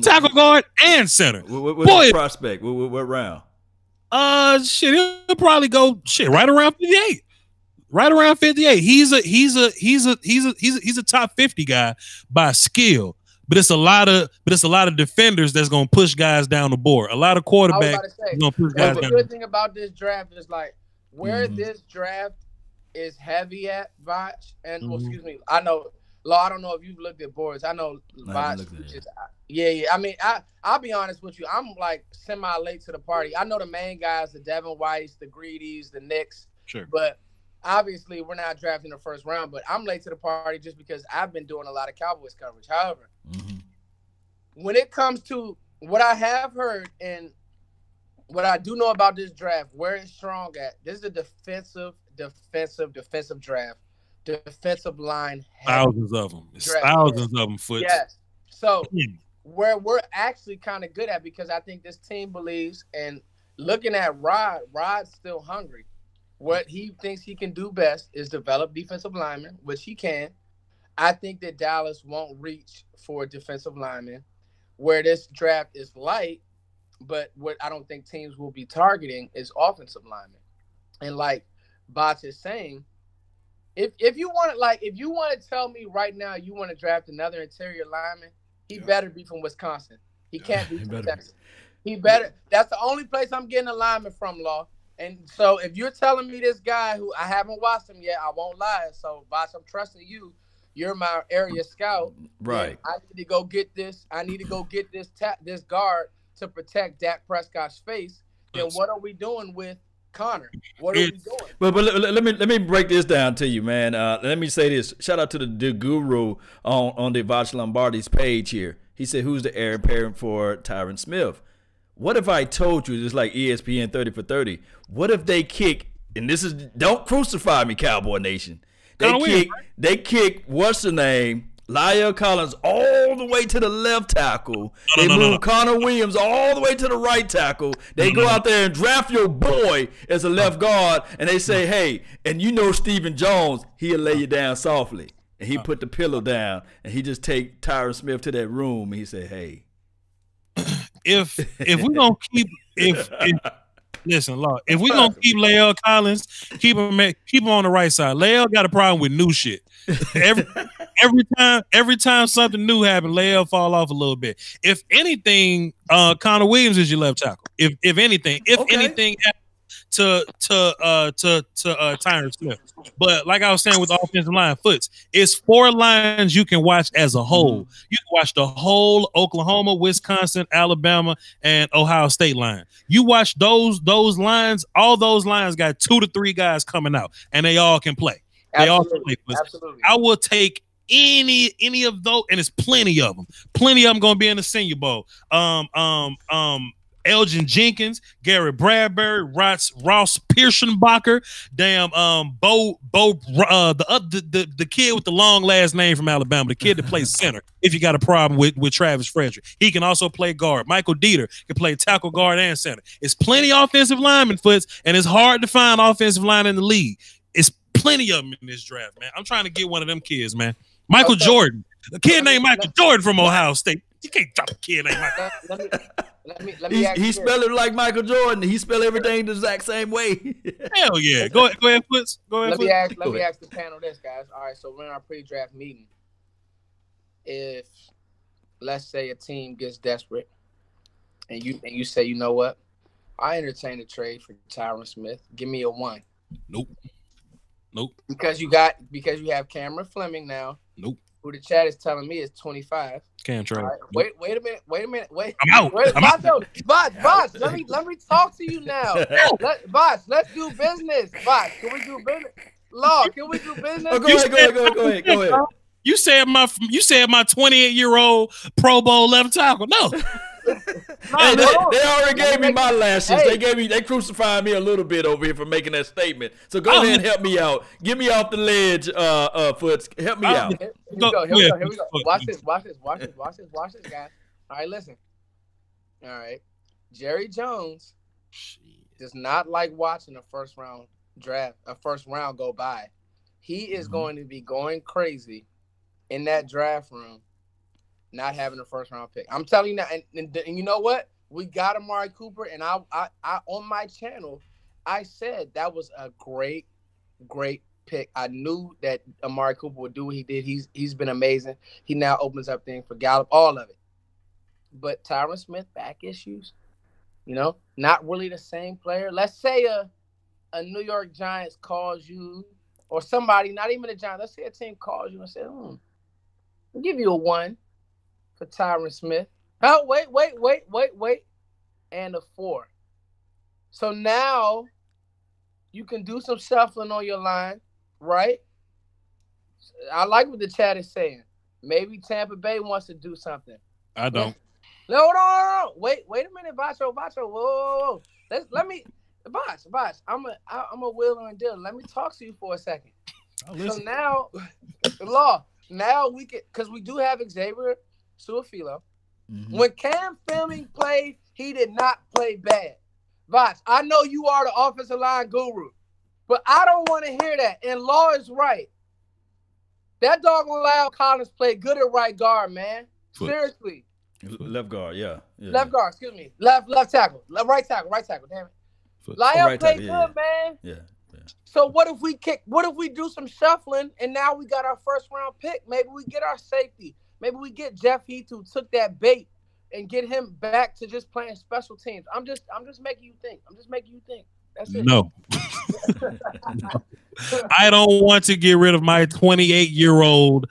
Tackle guard and center. What's the prospect? What round? He'll probably go right around 58. Right around 58. He's a top 50 guy by skill, but it's a lot of defenders that's gonna push guys down the board. A lot of quarterbacks gonna push guys down. The good thing about this draft is like where this draft is heavy at, Voch, and excuse me, I know. Law, I don't know if you've looked at boards. I know Voch. Yeah. I mean, I'll be honest with you. I'm like semi late to the party. I know the main guys, the Devin Whites, the Greedies, the Knicks. Sure. But obviously we're not drafting the first round, but I'm late to the party just because I've been doing a lot of Cowboys coverage. However, when it comes to what I have heard and what I do know about this draft, where it's strong at, this is a defensive draft. Defensive line. Thousands of them. It's thousands of them, Foots. Yes. So where we're actually kind of good at, because I think this team believes, and looking at Rod's still hungry. What he thinks he can do best is develop defensive linemen, which he can. I think that Dallas won't reach for a defensive lineman. Where this draft is light, but what I don't think teams will be targeting is offensive linemen. And like Voch is saying, if you want to tell me right now you want to draft another interior lineman, he better be from Wisconsin. He can't be from Texas. He better. That's the only place I'm getting a lineman from, Law. And so if you're telling me this guy who I haven't watched him yet, I won't lie. So Voch, I'm trusting you. You're my area scout. Right. I need to go get this. I need to go get this guard to protect Dak Prescott's face. Then what are we doing with Connor? What are we doing? But let me break this down to you, man. Let me say this. Shout out to the guru on the Voch Lombardi's page here. He said, who's the heir apparent for Tyron Smith? What if I told you, just like ESPN 30 for 30, what if they kick, and this is, don't crucify me, Cowboy Nation. They kick, what's the name, Lyle Collins all the way to the left tackle. They move Connor Williams all the way to the right tackle. They go out there and draft your boy as a left guard, and they say, hey, and you know Stephen Jones, he'll lay you down softly. And he put the pillow down, and he just take Tyron Smith to that room, and he said, hey. If we're going to keep listen, Law, if we're going to keep La'el Collins, keep him on the right side. La'el got a problem with new shit. Every time something new happens, La'el fall off a little bit. If anything, Connor Williams is your left tackle. If anything happens to Tyron Smith. But like I was saying with the offensive line, Foots, it's 4 lines you can watch as a whole. You can watch the whole Oklahoma, Wisconsin, Alabama, and Ohio State line. You watch those lines, all those lines got 2 to 3 guys coming out, and they all can play. They all can play. Absolutely. I will take any of those, and it's plenty of them. Plenty of them going to be in the Senior Bowl. Elgin Jenkins, Garrett Bradbury, Ross Pierschenbacher, the kid with the long last name from Alabama, the kid that plays center. If you got a problem with Travis Frederick, he can also play guard. Michael Dieter can play tackle, guard, and center. It's plenty of offensive linemen, Foots, and it's hard to find offensive line in the league. It's plenty of them in this draft, man. I'm trying to get one of them kids, man. Michael Jordan, a kid named Michael Jordan from Ohio State. You can't drop a kid named Michael. Let me he spell it like Michael Jordan. He spell everything the exact same way. Hell yeah. Go ahead, Foots. Let me ask the panel this, guys. All right, so we're in our pre-draft meeting. If, let's say, a team gets desperate and you say, you know what? I entertain a trade for Tyron Smith. Give me a 1. Nope. Because you have Cameron Fleming now. Nope. Who the chat is telling me is 25. Can't trade. Right. Wait a minute. I'm out. Voch, let me talk to you now. Voch, let's do business. Voch, can we do business? Law, can we do business? Oh, go ahead. You said my 28-year-old Pro Bowl left tackle. No. Hey, they already gave me my lashes. Hey. They crucified me a little bit over here for making that statement. So go ahead and help me out. Get me off the ledge, Foots. Help me out. Here we go. Watch this, guys. All right, listen. All right. Jerry Jones does not like watching a first round go by. He is going to be going crazy in that draft room, not having a first round pick. I'm telling you now, and you know what? We got Amari Cooper, and I on my channel, I said that was a great pick. I knew that Amari Cooper would do what he did. He's been amazing. He now opens up things for Gallup, all of it. But Tyron Smith, back issues, not really the same player. Let's say a New York Giants calls you, or somebody, not even the Giants. Let's say a team calls you and says, I'll give you a 1 for Tyron Smith. Oh, wait. And a 4. So now You can do some shuffling on your line, right? I like what the chat is saying. Maybe Tampa Bay wants to do something. I don't. No. Wait a minute, Vacho. Whoa. Let me, Voch. I'm a wheeler and dealer. Let me talk to you for a second. So now, now we can, because we do have Xavier Suafilo. Mm-hmm. When Cam Fleming played, he did not play bad. Voch, I know you are the offensive line guru, but I don't want to hear that. And Law is right. That dog allowed Collins play good at right guard, man. Seriously. Left guard, yeah. Left guard, excuse me. Left tackle. Right tackle, damn it. Lyle played good, man. Yeah. So what if we do some shuffling and now we got our first round pick? Maybe we get our safety. Maybe we get Jeff Heath, who took that bait, and get him back to just playing special teams. I'm just making you think. That's it. No. I don't want to get rid of my 28-year-old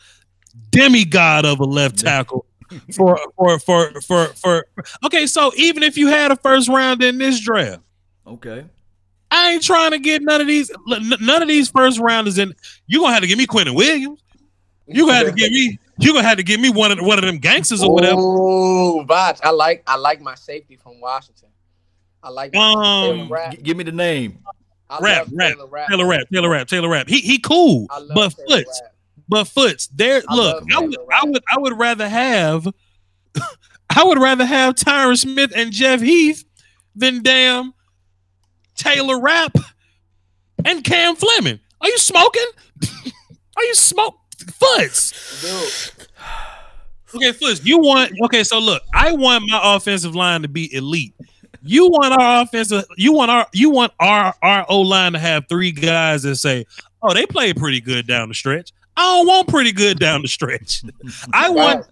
demigod of a left tackle for okay, so even if you had a first round in this draft, okay, I ain't trying to get none of these first rounders in. You're gonna have to give me Quentin Williams. You're gonna have to give me one of them gangsters or whatever. Oh, Voch, I like my safety from Washington. I like give me the name. Taylor Rapp. He cool, but Foots. There, look, I would rather have Tyron Smith and Jeff Heath than damn Taylor Rapp and Cam Fleming. Are you smoking? Foots? Dude. Okay, Foots. So look, I want my offensive line to be elite. You want our O-line to have three guys that say, "Oh, they played pretty good down the stretch." I don't want pretty good down the stretch. I want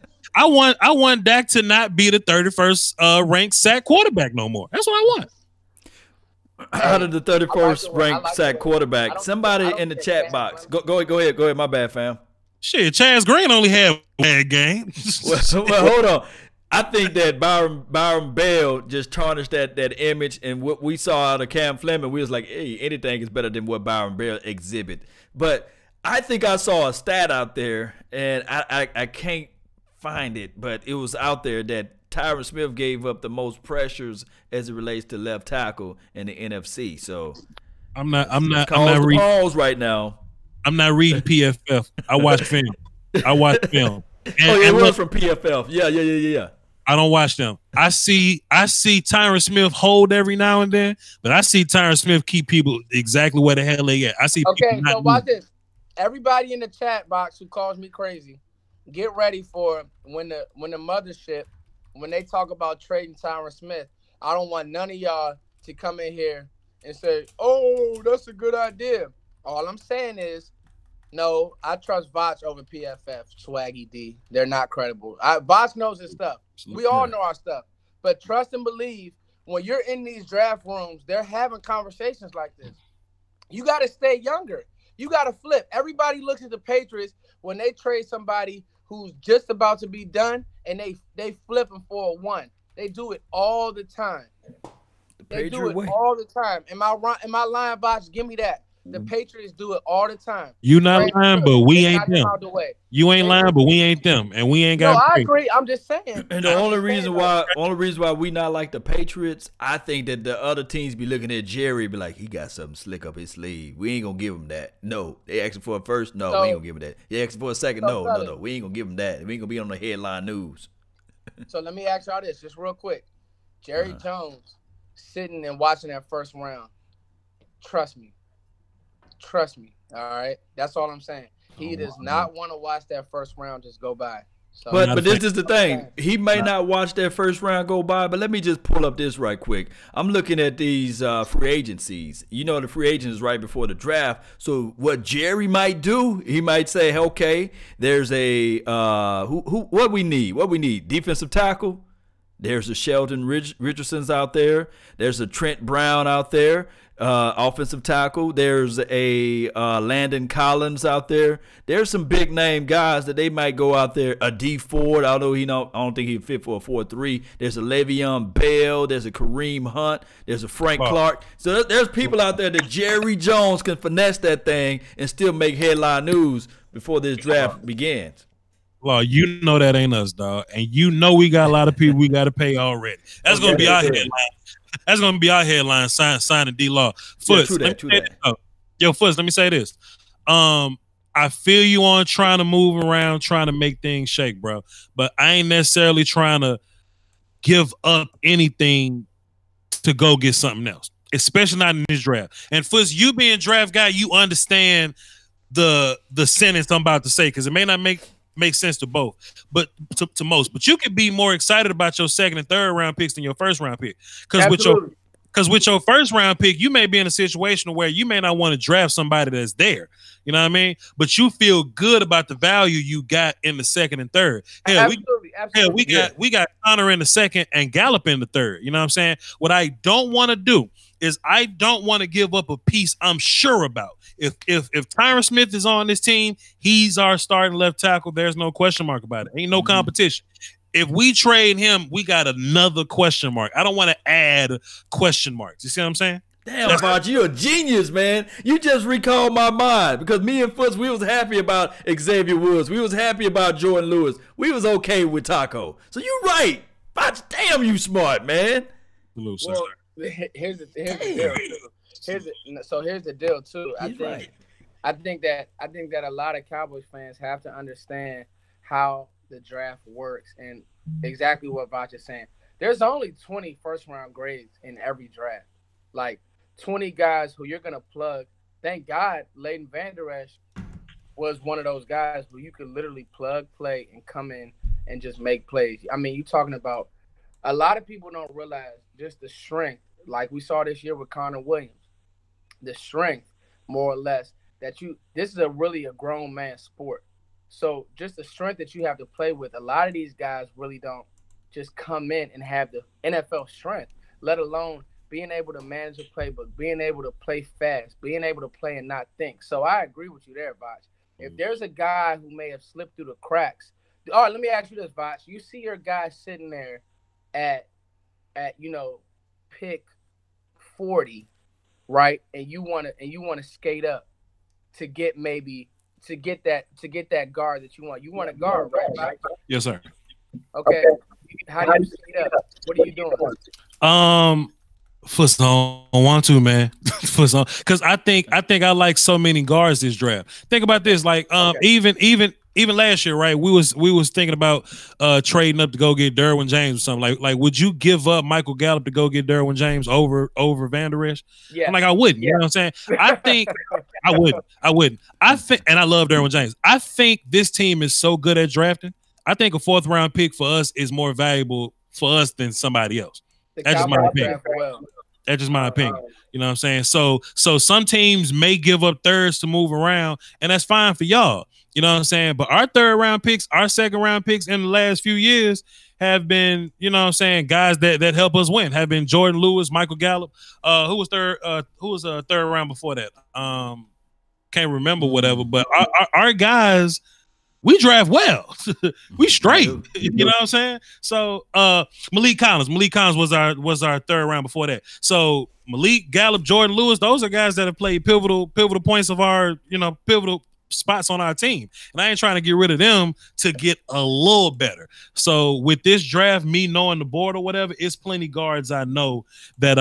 Dak to not be the 31st ranked sack quarterback no more. That's what I want. Out of the 31st ranked sack quarterback, somebody in the chat box. Go ahead. My bad, fam. Shit, Chaz Green only had one bad game. well, hold on. I think that Byron Bell just tarnished that image, and what we saw out of Cam Fleming, we was like, hey, anything is better than what Byron Bell exhibit. But I think I saw a stat out there, and I can't find it, but it was out there that Tyron Smith gave up the most pressures as it relates to left tackle in the NFC. So I'm not reading pause right now. I'm not reading PFF. I watch film. And, it was from PFF. Yeah. I don't watch them. I see Tyron Smith hold every now and then, but I see Tyron Smith keep people exactly where the hell they at. I see. Okay, so watch this. Everybody in the chat box who calls me crazy, get ready for when the mothership, when they talk about trading Tyron Smith. I don't want none of y'all to come in here and say, "Oh, that's a good idea." All I'm saying is, no, I trust Voch over PFF, Swaggy D. They're not credible. Voch knows his stuff. We all know our stuff. But trust and believe, when you're in these draft rooms, they're having conversations like this. You got to stay younger. You got to flip. Everybody looks at the Patriots when they trade somebody who's just about to be done, and they flip them for a one. They do it all the time. They do it all the time. Am I lying, Voch? Give me that. The Patriots do it all the time. You not lying, but we ain't them. You ain't lying, but we ain't them, and we ain't got. No, I agree. I'm just saying. And the only reason why we not like the Patriots, I think that the other teams be looking at Jerry, be like, he got something slick up his sleeve. We ain't gonna give him that. No, they asking for a first. No, we ain't gonna give him that. They asking for a second. No, we ain't gonna give him that. We ain't gonna be on the headline news. So let me ask y'all this, just real quick. Jerry Jones sitting and watching that first round. Trust me. All right, that's all I'm saying. He does not want to watch that first round just go by. So, but this is the thing. He may not watch that first round go by, but let me just pull up this right quick. I'm looking at these free agencies. You know, the free agent is right before the draft. So what Jerry might do, he might say, okay, there's a what we need. Defensive tackle. There's a Sheldon Richardson's out there. There's a Trent Brown out there, offensive tackle. There's a Landon Collins out there. There's some big name guys that they might go out there. A D Ford, although I don't think he'd fit for a 4-3. There's a Le'Veon Bell. There's a Kareem Hunt. There's a Frank Clark. So there's people out there that Jerry Jones can finesse that thing and still make headline news before this draft begins. Law, you know that ain't us, dog. And you know we got a lot of people we got to pay already. That's going to be our headline. That's going to be our headline, signing D-Law. Foots, Yo, Foots, let me say this. I feel you on trying to move around, trying to make things shake, bro. But I ain't necessarily trying to give up anything to go get something else, especially not in this draft. And Foots, you being draft guy, you understand the sentence I'm about to say, because it may not make sense to both, but to most. But you could be more excited about your second and third round picks than your first round pick. Because with your first round pick, you may be in a situation where you may not want to draft somebody that's there. You know what I mean? But you feel good about the value you got in the second and third. Hell, we got Connor in the second and Gallup in the third. You know what I'm saying? What I don't want to do is I don't want to give up a piece I'm sure about. If Tyron Smith is on this team, he's our starting left tackle. There's no question mark about it. Ain't no competition. If we trade him, we got another question mark. I don't want to add question marks. You see what I'm saying? Damn, Voch, you're a genius, man. You just recalled my mind, because me and Foots, we was happy about Xavier Woods. We was happy about Jordan Lewis. We was okay with Taco. So you're right. Voch, damn, you smart, man. Well, here's the deal. Here's the deal too. I think that a lot of Cowboys fans have to understand how the draft works and exactly what Voch is saying. There's only 20 first-round grades in every draft. Like 20 guys who you're gonna plug. Thank God Leighton Vander Esch was one of those guys who you could literally plug, play, and come in and just make plays. I mean, you're talking about a lot of people don't realize just the strength, like we saw this year with Connor Williams. The strength, more or less, this is really a grown man sport. So just the strength that you have to play with, a lot of these guys really don't just come in and have the NFL strength, let alone being able to manage a playbook, being able to play fast, being able to play and not think. So I agree with you there, Voch. If there's a guy who may have slipped through the cracks, all right, let me ask you this, Voch. You see your guy sitting there at pick 40, right? And you want to skate up to get that guard that you want. You want a guard, right? Yes, sir. Okay. How do you skate up? What are you doing? Foots don't want to, man. Foots don't, because I think I like so many guards this draft. Think about this, like even last year, right? We was thinking about trading up to go get Derwin James or something. Like would you give up Michael Gallup to go get Derwin James over Vander Esch? Yeah. I'm like, I wouldn't. You know what I'm saying? I think I wouldn't. I think, and I love Derwin James. I think this team is so good at drafting. I think a 4th round pick for us is more valuable for us than somebody else. That's just my opinion. That's just my opinion. You know what I'm saying? So some teams may give up thirds to move around, and that's fine for y'all. You know what I'm saying? But our 3rd round picks, our 2nd round picks in the last few years have been, you know what I'm saying, guys that help us win. Have been Jordan Lewis, Michael Gallup. Who was 3rd round before that? Can't remember whatever. But our guys, we draft well. We straight. You know what I'm saying? So Malik Collins was our 3rd round before that. So Malik, Gallup, Jordan Lewis, those are guys that have played pivotal points of our, pivotal spots on our team. And I ain't trying to get rid of them to get a little better. So with this draft, me knowing the board or whatever, it's plenty guards I know that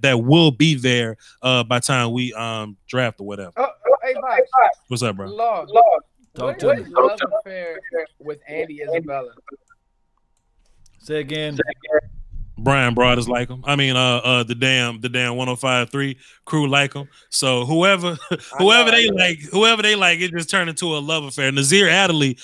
that will be there by the time we draft or whatever. Hey, Mike. What's up, bro? Lord. What is love affair with Andy Isabella? Say again. Brian Broaders like him. I mean, the damn 105.3 crew like him. So whoever they like, it just turned into a love affair. Nazir Adderley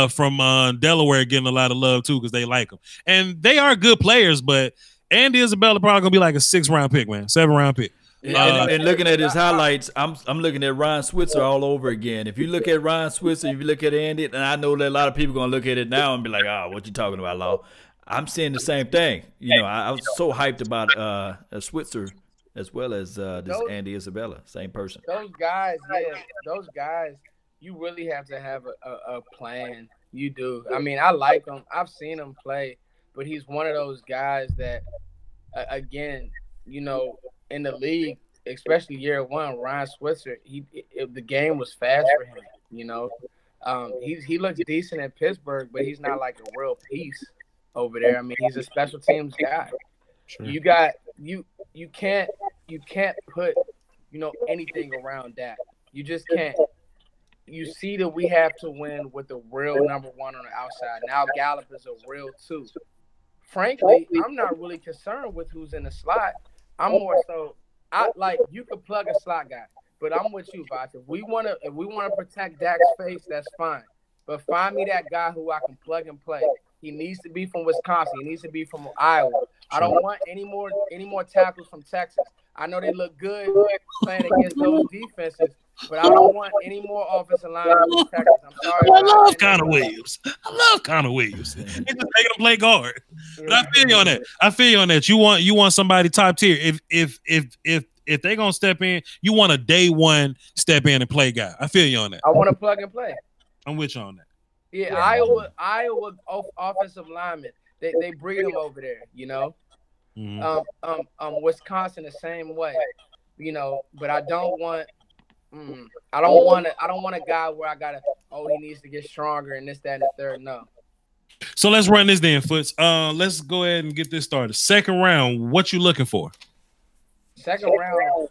from Delaware getting a lot of love too because they like him, and they are good players. But Andy Isabella probably gonna be like a 6th round pick, man, 7th round pick. And looking at his highlights, I'm looking at Ryan Switzer all over again. If you look at Ryan Switzer, if you look at Andy, and I know that a lot of people are gonna look at it now and be like, "Oh, what you talking about, Law?" I'm saying the same thing. You know, I was so hyped about Switzer as well as this Andy Isabella, same person. Those guys, you really have to have a plan. You do. I mean, I like him. I've seen him play, but he's one of those guys that, again, you know, in the league, especially year one, Ryan Switzer, the game was fast for him. You know, he looks decent in Pittsburgh, but he's not like a real piece over there. I mean, he's a special teams guy. Sure. You can't put, you know, anything around that. You just can't. You see that we have to win with the real number one on the outside. Now Gallup is a real two. Frankly, I'm not really concerned with who's in the slot. I'm more so, you could plug a slot guy, but I'm with you, Voch. If we want to protect Dak's face, that's fine. But find me that guy who I can plug and play. He needs to be from Wisconsin. He needs to be from Iowa. I don't want any more tackles from Texas. I know they look good playing against those defenses, but I don't want any more offensive linemen from Texas. I'm sorry. I love Connor Williams. They just making him play guard. But I feel you on that. You want somebody top tier. If they're gonna step in, you want a day one step in and play guy. I feel you on that. I want to plug and play. I'm with you on that. Yeah, Iowa offensive linemen. They breed them over there, you know. Mm-hmm. Wisconsin the same way, you know. But I don't want a guy where I gotta. Oh, he needs to get stronger and this, that, and the third. No. So let's run this then, Foots. Let's go ahead and get this started. Second round, what you looking for? Second round.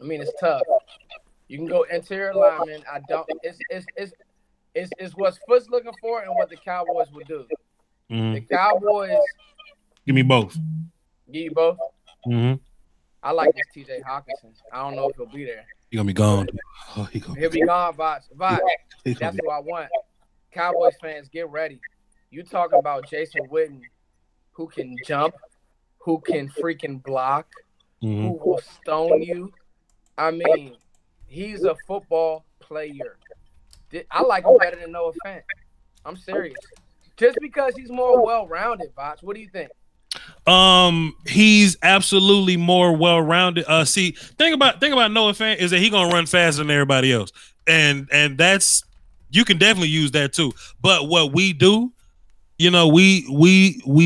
I mean, it's tough. You can go interior lineman. I don't. It's what Foots looking for and what the Cowboys would do. Mm-hmm. The Cowboys. Give me both. Give you both? Mm-hmm. I like this TJ Hawkinson. I don't know if he'll be there. He's going to be gone. Oh, he'll be gone, Voch. That's who I want. Cowboys fans, get ready. You talking about Jason Witten, who can jump, who can freaking block, who will stone you. I mean, he's a football player. I like him better than Noah Fant. I'm serious. Just because he's more well-rounded, Voch. What do you think? He's absolutely more well-rounded. See, thing about Noah Fant is that he's gonna run faster than everybody else, and that's, you can definitely use that too. But what we do, you know, we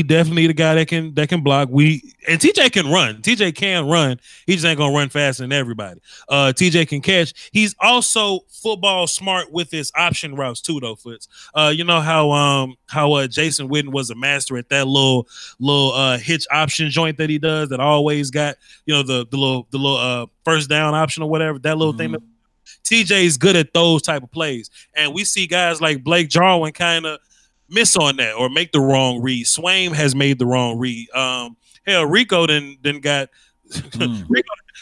definitely need a guy that can block. And TJ can run. TJ can run. He just ain't gonna run faster than everybody. TJ can catch. He's also football smart with his option routes too, though, Foots. You know how Jason Witten was a master at that little hitch option joint that he does that always got, you know, the little first down option or whatever, that little thing. TJ's good at those type of plays, and we see guys like Blake Jarwin kind of miss on that or make the wrong read. Swaim has made the wrong read. Hell, Rico then got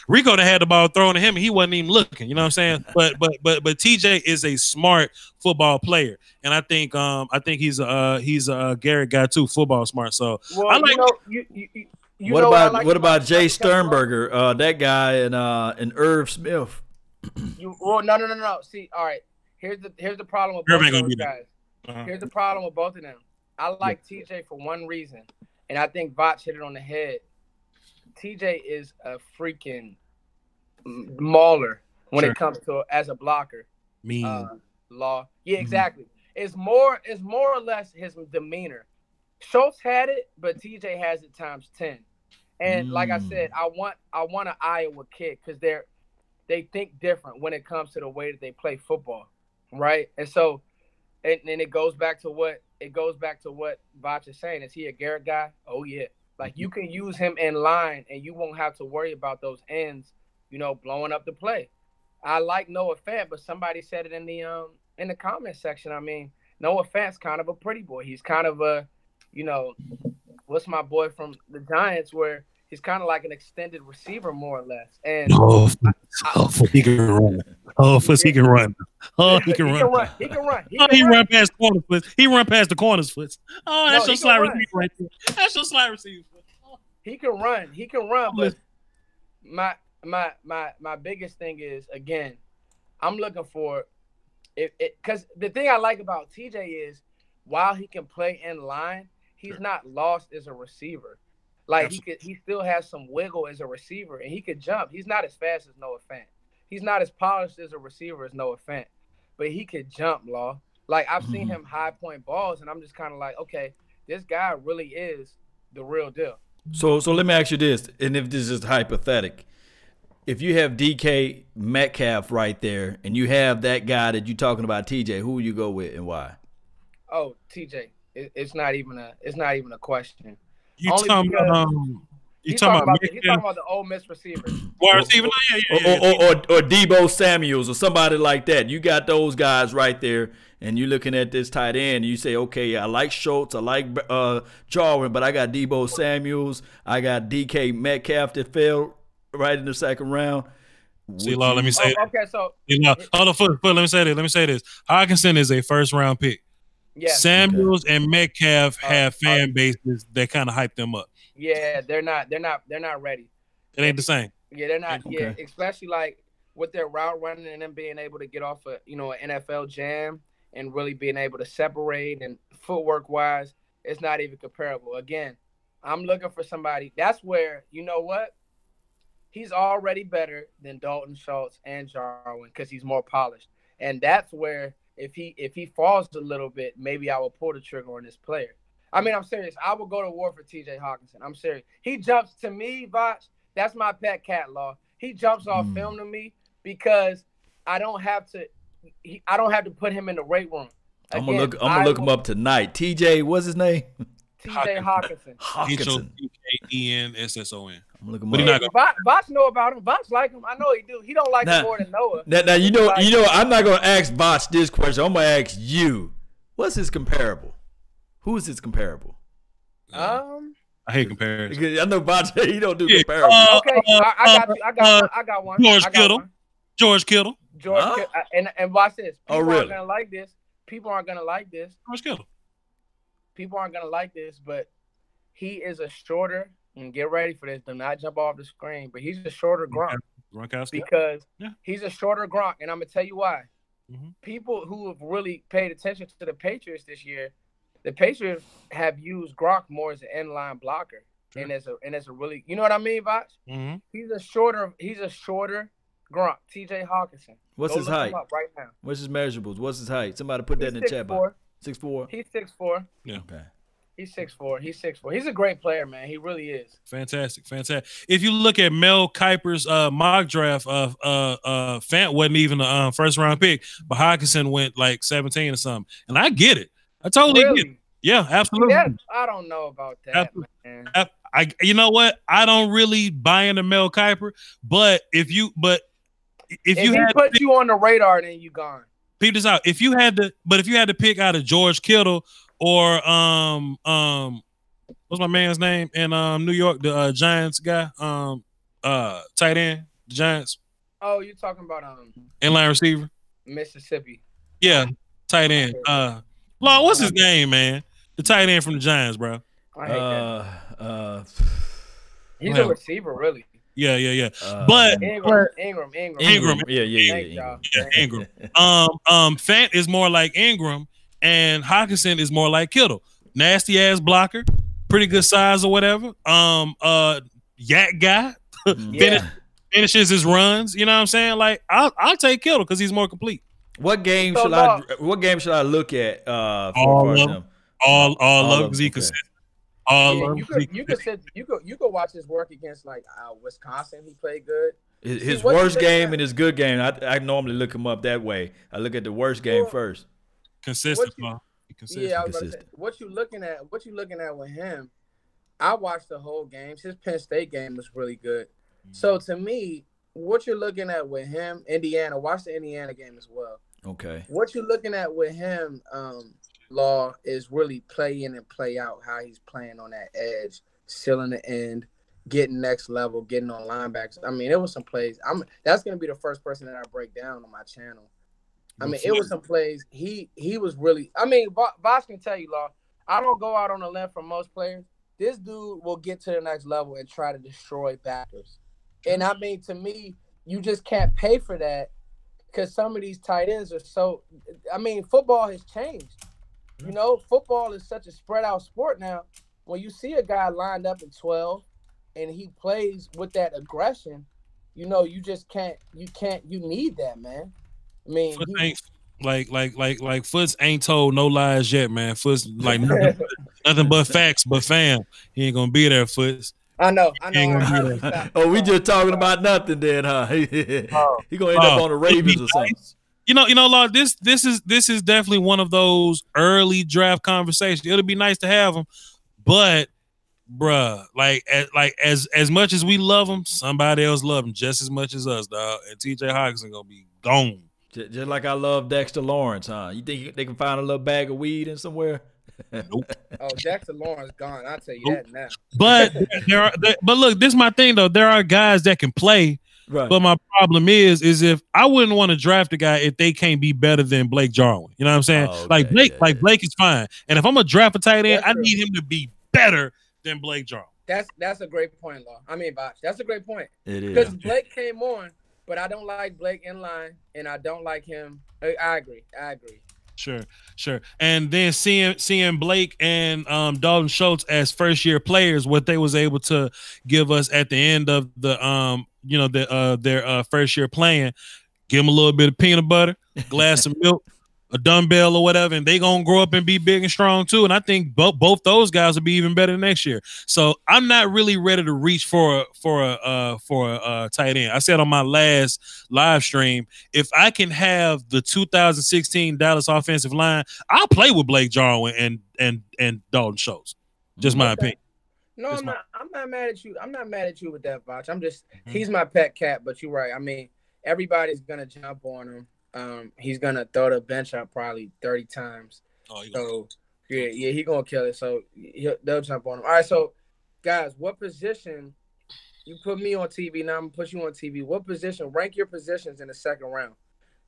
Rico that had the ball thrown to him and he wasn't even looking. You know what I'm saying? But TJ is a smart football player, and I think he's a Garrett guy too, football smart. So well, I like. What about Jay Sternberger? That guy and Irv Smith. No. See, all right. Here's the problem with both of those guys. Here's the problem with both of them. I like TJ for one reason, and I think Voch hit it on the head. TJ is a freaking mauler when it comes to as a blocker. Law. Yeah, exactly. It's more or less his demeanor. Schultz had it, but TJ has it times 10. And like I said, I want an Iowa kid because they think different when it comes to the way that they play football, right? And so. And it goes back to what Voch is saying. Is he a Garrett guy? Oh yeah. Like you can use him in line and you won't have to worry about those ends, you know, blowing up the play. I like Noah Fant, but somebody said it in the comment section. I mean, Noah Fant's kind of a pretty boy. He's kind of a, you know, what's my boy from the Giants where he's kind of like an extended receiver, more or less. And he can run. He can run. He can run. He run past corners, Foots. He run past the corners, Foots. Oh, that's your slide receiver right there. That's your slide receiver. He can run. But my biggest thing is, again, I'm looking for it because the thing I like about TJ is while he can play in line, he's not lost as a receiver. Like he still has some wiggle as a receiver, and he could jump. He's not as fast as Noah Fant. He's not as polished as a receiver as Noah Fant, but he could jump, Law. Like I've seen him high point balls, and I'm just kind of like, okay, this guy really is the real deal. So let me ask you this, and if this is hypothetical, if you have DK Metcalf right there, and you have that guy that you're talking about, TJ, who will you go with and why? Oh, TJ, it's not even a question. You talking about he's talking about the Ole Miss receivers. Wide receiver, or Debo Samuels or somebody like that. You got those guys right there, and you're looking at this tight end, and you say, okay, I like Schultz, I like Jarwin, but I got Debo Samuels, I got DK Metcalf that fell right in the second round. See, Law, let me say okay, so hold on, Foot, let me say this. Hockenson is a first-round pick. Yeah. Samuels and Metcalf have fan bases that kind of hype them up. Yeah, they're not ready. It ain't the same. Yeah, they're not. Okay. Yeah, especially like with their route running and them being able to get off an NFL jam and really being able to separate and footwork wise, it's not even comparable. Again, I'm looking for somebody. That's where, you know what? He's already better than Dalton Schultz and Jarwin because he's more polished. And that's where if he falls a little bit, maybe I will pull the trigger on this player. I mean, I'm serious. I will go to war for TJ Hockenson. I'm serious. He jumps to me, Voch. That's my pet cat, Law. He jumps off film to me because I don't have to put him in the weight room. Again, I'm gonna look him up tonight. TJ, what's his name? TJ Hockenson. H-O-C-K-E-N-S-S-O-N. I'm looking But him up. Voch know about him. Voch like him. I know he do. He don't like him more than Noah. Now you know I'm not gonna ask Voch this question. I'm gonna ask you. What's his comparable? Who is his comparable? I hate comparisons. I know Voch, he don't do comparable. Okay, I got one. George Kittle. And watch this. People really? aren't gonna like this. People aren't gonna like this. George Kittle. People aren't gonna like this, but he is a shorter. And get ready for this. Do not jump off the screen. But he's a shorter Gronk. Because he's a shorter Gronk, and I'm gonna tell you why. People who have really paid attention to the Patriots this year, the Patriots have used Gronk more as an inline blocker, and as a really, you know what I mean, Voch? He's a shorter Gronk. TJ Hockenson. What's his height? Right now. What's his measurables? What's his height? Somebody put that in the chat box. 6'4". He's 6'4". Yeah. Okay. He's 6'4". He's a great player, man. He really is. Fantastic. If you look at Mel Kiper's mock draft, Fant wasn't even a first round pick, but Hockenson went like 17 or something. And I get it. I totally get it. Yeah, absolutely. I don't know about that, man. You know what? I don't really buy into Mel Kiper, but if he put you on the radar, then you gone. Peep this out. If you had to pick out of George Kittle or what's my man's name in New York, the Giants guy, tight end, the Giants. Oh, you're talking about inline receiver, Mississippi. Yeah, tight end. Law, what's his name, man? The tight end from the Giants, bro. I hate that. He's a receiver, really. Yeah. But Ingram. Yeah. Ingram. Fant is more like Ingram, and Hockenson is more like Kittle. Nasty ass blocker, pretty good size or whatever. Yak guy, finishes his runs. You know what I'm saying? Like I'll take Kittle because he's more complete. What game should I look at? All of them. Because he consistent. You could watch his work against like Wisconsin. He played good. His worst game and his good game. I normally look him up that way. I look at the worst game first. Consistent. Yeah, I was about to say, what you looking at with him? I watched the whole games. His Penn State game was really good. So to me, what you're looking at with him, Indiana. Watch the Indiana game as well. Okay. What you're looking at with him, Law, is really play in and play out how he's playing on that edge, sealing the end, getting next level, getting on linebackers. I mean, it was some plays. That's gonna be the first person that I break down on my channel. I mean, it was some plays. He was really. I mean, Voch can tell you, Law. I don't go out on a limb for most players. This dude will get to the next level and try to destroy backers. And I mean, to me, you just can't pay for that because some of these tight ends are so. I mean, football has changed. You know, football is such a spread out sport now. When you see a guy lined up in 12 and he plays with that aggression, you know, you just can't. You need that, man. I mean, Foots ain't like Foots ain't told no lies yet, man. Foots like nothing but facts. But fam, he ain't gonna be there, Foots. I know. Oh, we just talking about nothing then, huh? He gonna end up on the Ravens or something. You know, Lord, this is definitely one of those early draft conversations. It'll be nice to have them, but bruh, like as much as we love him, somebody else love him just as much as us, dog. And T.J. Hockenson gonna be gone. Just like I love Dexter Lawrence, huh? You think they can find a little bag of weed in somewhere? Nope. Oh, Dexter Lawrence gone. I'll tell you that now. But but look, this is my thing though. There are guys that can play. Right. But my problem is if I wouldn't want to draft a guy if they can't be better than Blake Jarwin. You know what I'm saying? Oh, okay. Blake is fine. And if I'm gonna draft a tight end, I need him to be better than Blake Jarwin. That's a great point, Law. I mean, Voch, that's a great point. It is. Because Blake came on, but I don't like Blake in line, and I don't like him. I agree. Sure. And then seeing Blake and Dalton Schultz as first year players, what they was able to give us at the end of the their first year playing, give them a little bit of peanut butter, glass of milk, a dumbbell or whatever, and they gonna grow up and be big and strong too. And I think both those guys will be even better next year. So I'm not really ready to reach for a tight end. I said on my last live stream, if I can have the 2016 Dallas offensive line, I'll play with Blake Jarwin and Dalton Schultz. Just my opinion. No, I'm not mad at you. I'm not mad at you with that, Voch. I'm just he's my pet cat, but you're right. I mean, everybody's gonna jump on him. He's gonna throw the bench up probably 30 times. Yeah, he's gonna kill it. So they'll jump on him. All right, so guys, what position? You put me on TV. Now I'm gonna put you on TV. What position? Rank your positions in the second round.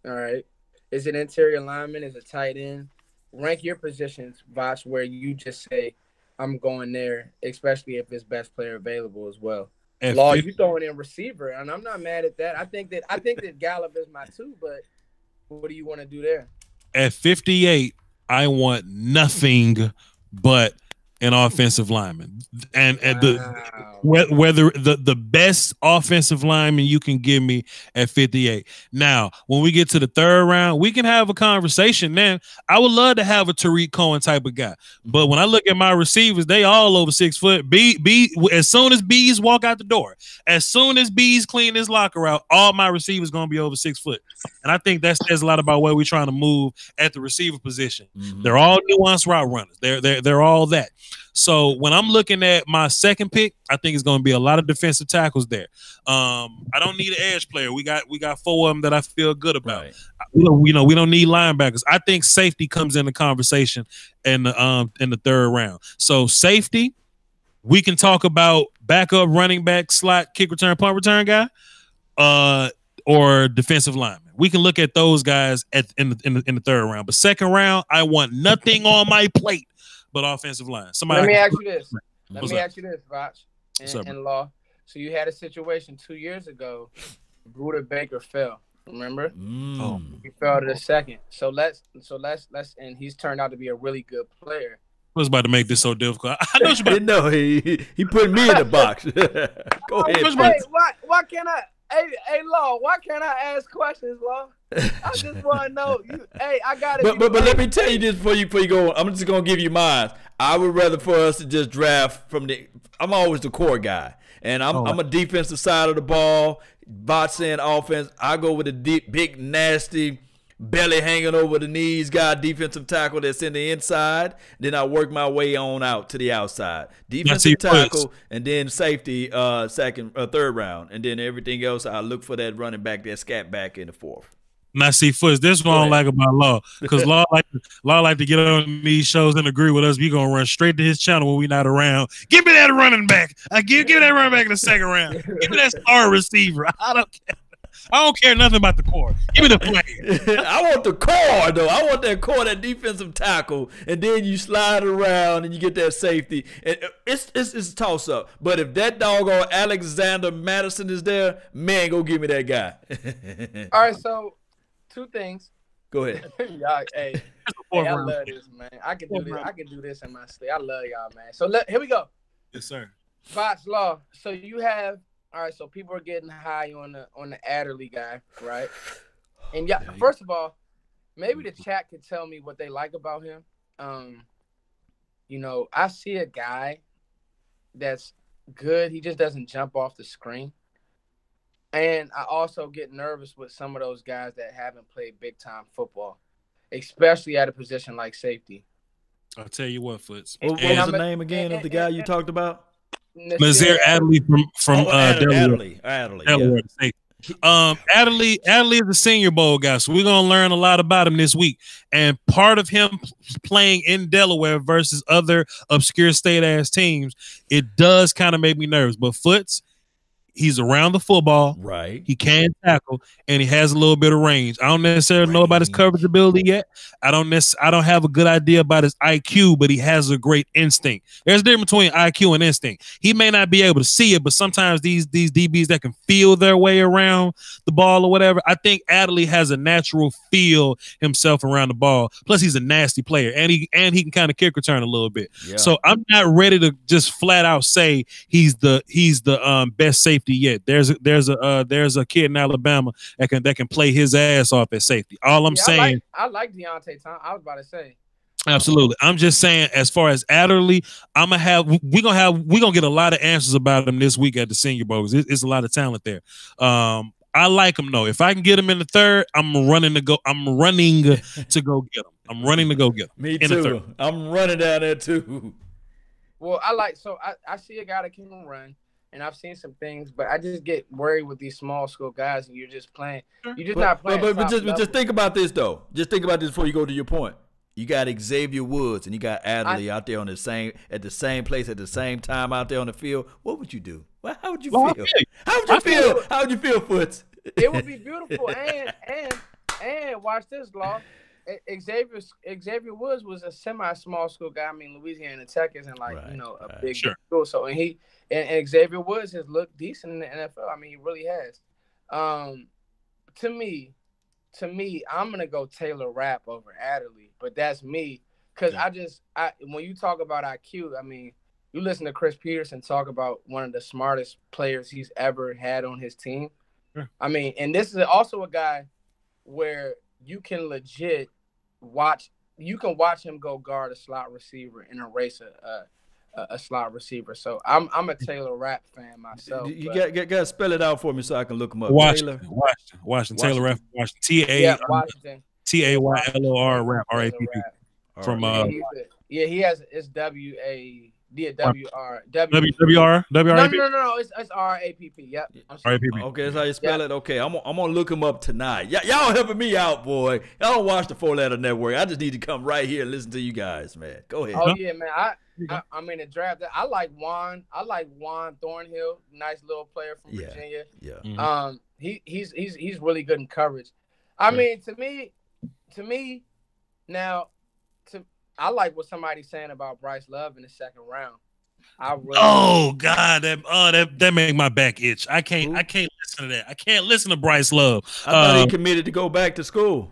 All right. Is it interior lineman? Is it tight end? Rank your positions, Voch, where you just say, I'm going there, especially if it's best player available as well. Law, you throwing in receiver, and I'm not mad at that. I think that Gallup is my 2, but what do you want to do there? At 58, I want nothing but an offensive lineman, and whether the best offensive lineman you can give me at 58. Now, when we get to the third round, we can have a conversation. Man, I would love to have a Tariq Cohen type of guy, but when I look at my receivers, they all over 6 foot. B as soon as B's walk out the door, as soon as B's clean his locker out, all my receivers gonna be over 6 foot, and I think that says a lot about where we're trying to move at the receiver position. They're all nuanced route runners. They're all that. So when I'm looking at my second pick, I think it's going to be a lot of defensive tackles there. I don't need an edge player. We got 4 of them that I feel good about. Right. We don't need linebackers. I think safety comes in the conversation in the third round. So safety, we can talk about backup running back, slot, kick return, punt return guy, or defensive lineman. We can look at those guys in the third round. But second round, I want nothing on my plate but offensive line. Let me ask you this. Voch and Law. So you had a situation 2 years ago. Buda Baker fell. Remember? He fell to the second. So let's and he's turned out to be a really good player. I was about to make this so difficult. I know you about. No, he put me in the box. Go ahead. Hey, why can't I? Hey, Law, why can't I ask questions, Law? I just want to know. I got it. But let me tell you this before you go. I'm just gonna give you mine. I would rather for us to just draft from the. I'm always the core guy, and I'm a defensive side of the ball. Bot saying offense. I go with a deep, big, nasty, belly hanging over the knees guy, defensive tackle that's in the inside. Then I work my way on out to the outside. Defensive tackle, and then safety, third round, and then everything else. I look for that running back, that scat back in the fourth. Now, see, Foots, this is what I don't like about Law, because Law like to get on these shows and agree with us. We gonna run straight to his channel when we not around. Give me that running back. Give me that running back in the second round. Give me that star receiver. I don't care nothing about the core. Give me the play. I want the core, though. I want that core, that defensive tackle, and then you slide around and you get that safety. And it's a toss up. But if that doggone Alexander Madison is there, man, go give me that guy. All right, so 2 things. Go ahead. Hey, Hey, I love this, man. I can do this. I can do this in my sleep. I love y'all, man. So here we go. Yes, sir. Voch Law. So you have all right. So people are getting high on the Adderley guy, right? And yeah, first of all, maybe the chat could tell me what they like about him. You know, I see a guy that's good. He just doesn't jump off the screen. And I also get nervous with some of those guys that haven't played big time football, especially at a position like safety. I'll tell you what, Foots. What was the name again of the guy you talked about? Nazir Adderley from Delaware. Adderley. Yeah. Adderley is a Senior Bowl guy, so we're gonna learn a lot about him this week. And part of him playing in Delaware versus other obscure state ass teams, it does kind of make me nervous. But Foots, he's around the football, right? He can tackle, and he has a little bit of range. I don't necessarily know about his coverage ability yet. I don't have a good idea about his IQ, but he has a great instinct. There's a difference between IQ and instinct. He may not be able to see it, but sometimes these DBs that can feel their way around the ball or whatever. I think Adderley has a natural feel himself around the ball. Plus, he's a nasty player, and he can kind of kick return a little bit. Yeah. So I'm not ready to just flat out say he's the best safety yet. There's a kid in Alabama that can play his ass off at safety. All I'm saying, I like Deontay Thomas. I was about to say. Absolutely. I'm just saying, as far as Adderley, we're gonna get a lot of answers about him this week at the Senior Bowl. It's a lot of talent there. I like him though. If I can get him in the third, I'm running to go get him. Me too. I'm running down there too. Well, I see a guy that can run. And I've seen some things, but I just get worried with these small school guys, and you're just playing. You're just not playing. But just think about this though. Just think about this before you go to your point. You got Xavier Woods and you got Adderley out there at the same place at the same time out there on the field. What would you do? How would you feel? How would you feel, Foots? It would be beautiful. and watch this, Law. Xavier Woods was a semi-small school guy. I mean, Louisiana Tech isn't a big school. So and Xavier Woods has looked decent in the NFL. I mean, he really has. To me, I'm gonna go Taylor Rapp over Adderley, but that's me because when you talk about IQ, I mean, you listen to Chris Peterson talk about one of the smartest players he's ever had on his team. Sure. I mean, and this is also a guy where you can legit watch him go guard a slot receiver and erase a slot receiver. So I'm a Taylor Rapp fan myself. You got to spell it out for me so I can look him up. Washington. Taylor Rapp. Washington. Washington. Taylor Rapp. RAPP. From he has it's WR. No. It's RAPP. Yep. RAPP. Okay, that's how you spell it. Okay, I'm gonna look him up tonight. Y'all helping me out, boy. Y'all don't watch the 4-Letter Network. I just need to come right here and listen to you guys, man. Go ahead. Oh yeah, man. I mean the draft. I like Juan. Thornhill. Nice little player from Virginia. Yeah. Mm-hmm. He's really good in coverage. I mean, to me, now. I like what somebody's saying about Bryce Love in the second round. That made my back itch. I can't listen to that. I can't listen to Bryce Love. I thought he committed to go back to school.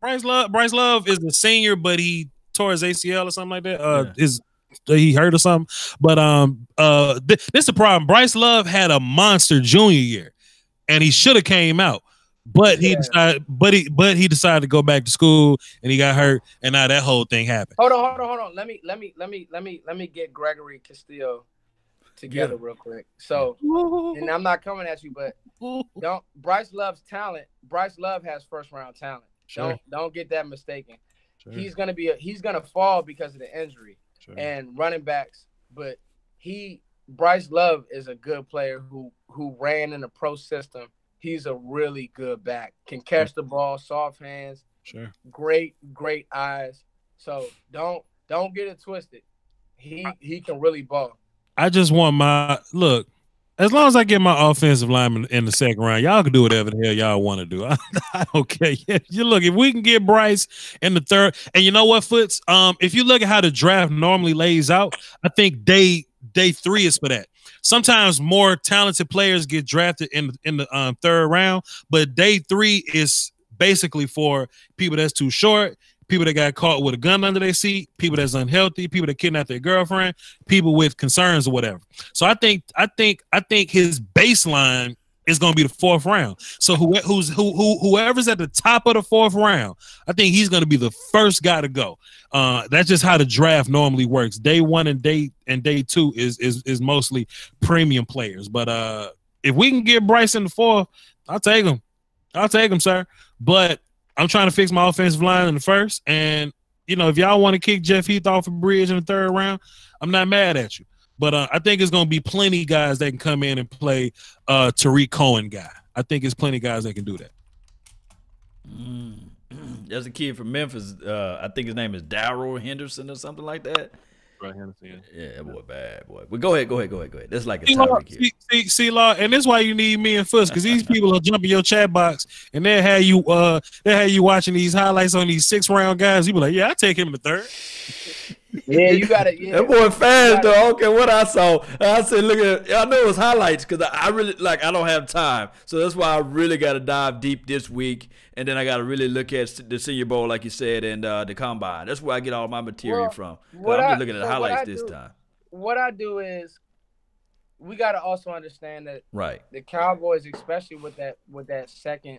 Bryce Love is a senior, but he tore his ACL or something like that. He hurt or something. But this is the problem. Bryce Love had a monster junior year, and he should have came out. But he decided, he decided to go back to school, and he got hurt, and now that whole thing happened. Hold on. Let me get Gregory Castillo together real quick. So, and I'm not coming at you, but Bryce Love's talent. Bryce Love has first round talent. Sure. Don't get that mistaken. Sure. He's gonna fall because of the injury and running backs, but Bryce Love is a good player who ran in the pro system. He's a really good back. Can catch the ball, soft hands. Sure. Great eyes. So don't get it twisted. He can really ball. I just want look. As long as I get my offensive lineman in the second round, y'all can do whatever the hell y'all want to do. I don't care. You look, if we can get Bryce in the third, and you know what, Foots? If you look at how the draft normally lays out, I think day 3 is for that. Sometimes more talented players get drafted in the third round, but day 3 is basically for people that's too short, people that got caught with a gun under their seat, people that's unhealthy, people that kidnapped their girlfriend, people with concerns or whatever. So I think his baseline is going to be the 4th round. So whoever's at the top of the 4th round, I think he's going to be the first guy to go. That's just how the draft normally works. Day 1 and day 2 is mostly premium players. But if we can get Bryce in the 4th, I'll take him. I'll take him, sir. But I'm trying to fix my offensive line in the 1st. And, if y'all want to kick Jeff Heath off a bridge in the 3rd round, I'm not mad at you. But I think it's going to be plenty guys that can come in and play Tariq Cohen guy. I think it's plenty guys that can do that. There's a kid from Memphis. I think his name is Darrell Henderson or something like that. Right, Henderson. Yeah, boy, bad boy. But go ahead. That's like a Tyreek kid. See, Law, and this is why you need me and Fuss, because these people will jump in your chat box and they'll have you watching these highlights on these 6th-round guys. You be like, yeah, I take him in the 3rd. Yeah, you got it. Yeah. That boy fast though. I don't care what I saw. I said, look at. I know it was highlights because I really I don't have time, so that's why I really got to dive deep this week, and then I got to really look at the Senior Bowl, like you said, and the Combine. That's where I get all my material from. I'm just looking at the highlights this time. What I do is, we got to also understand that the Cowboys, especially with that second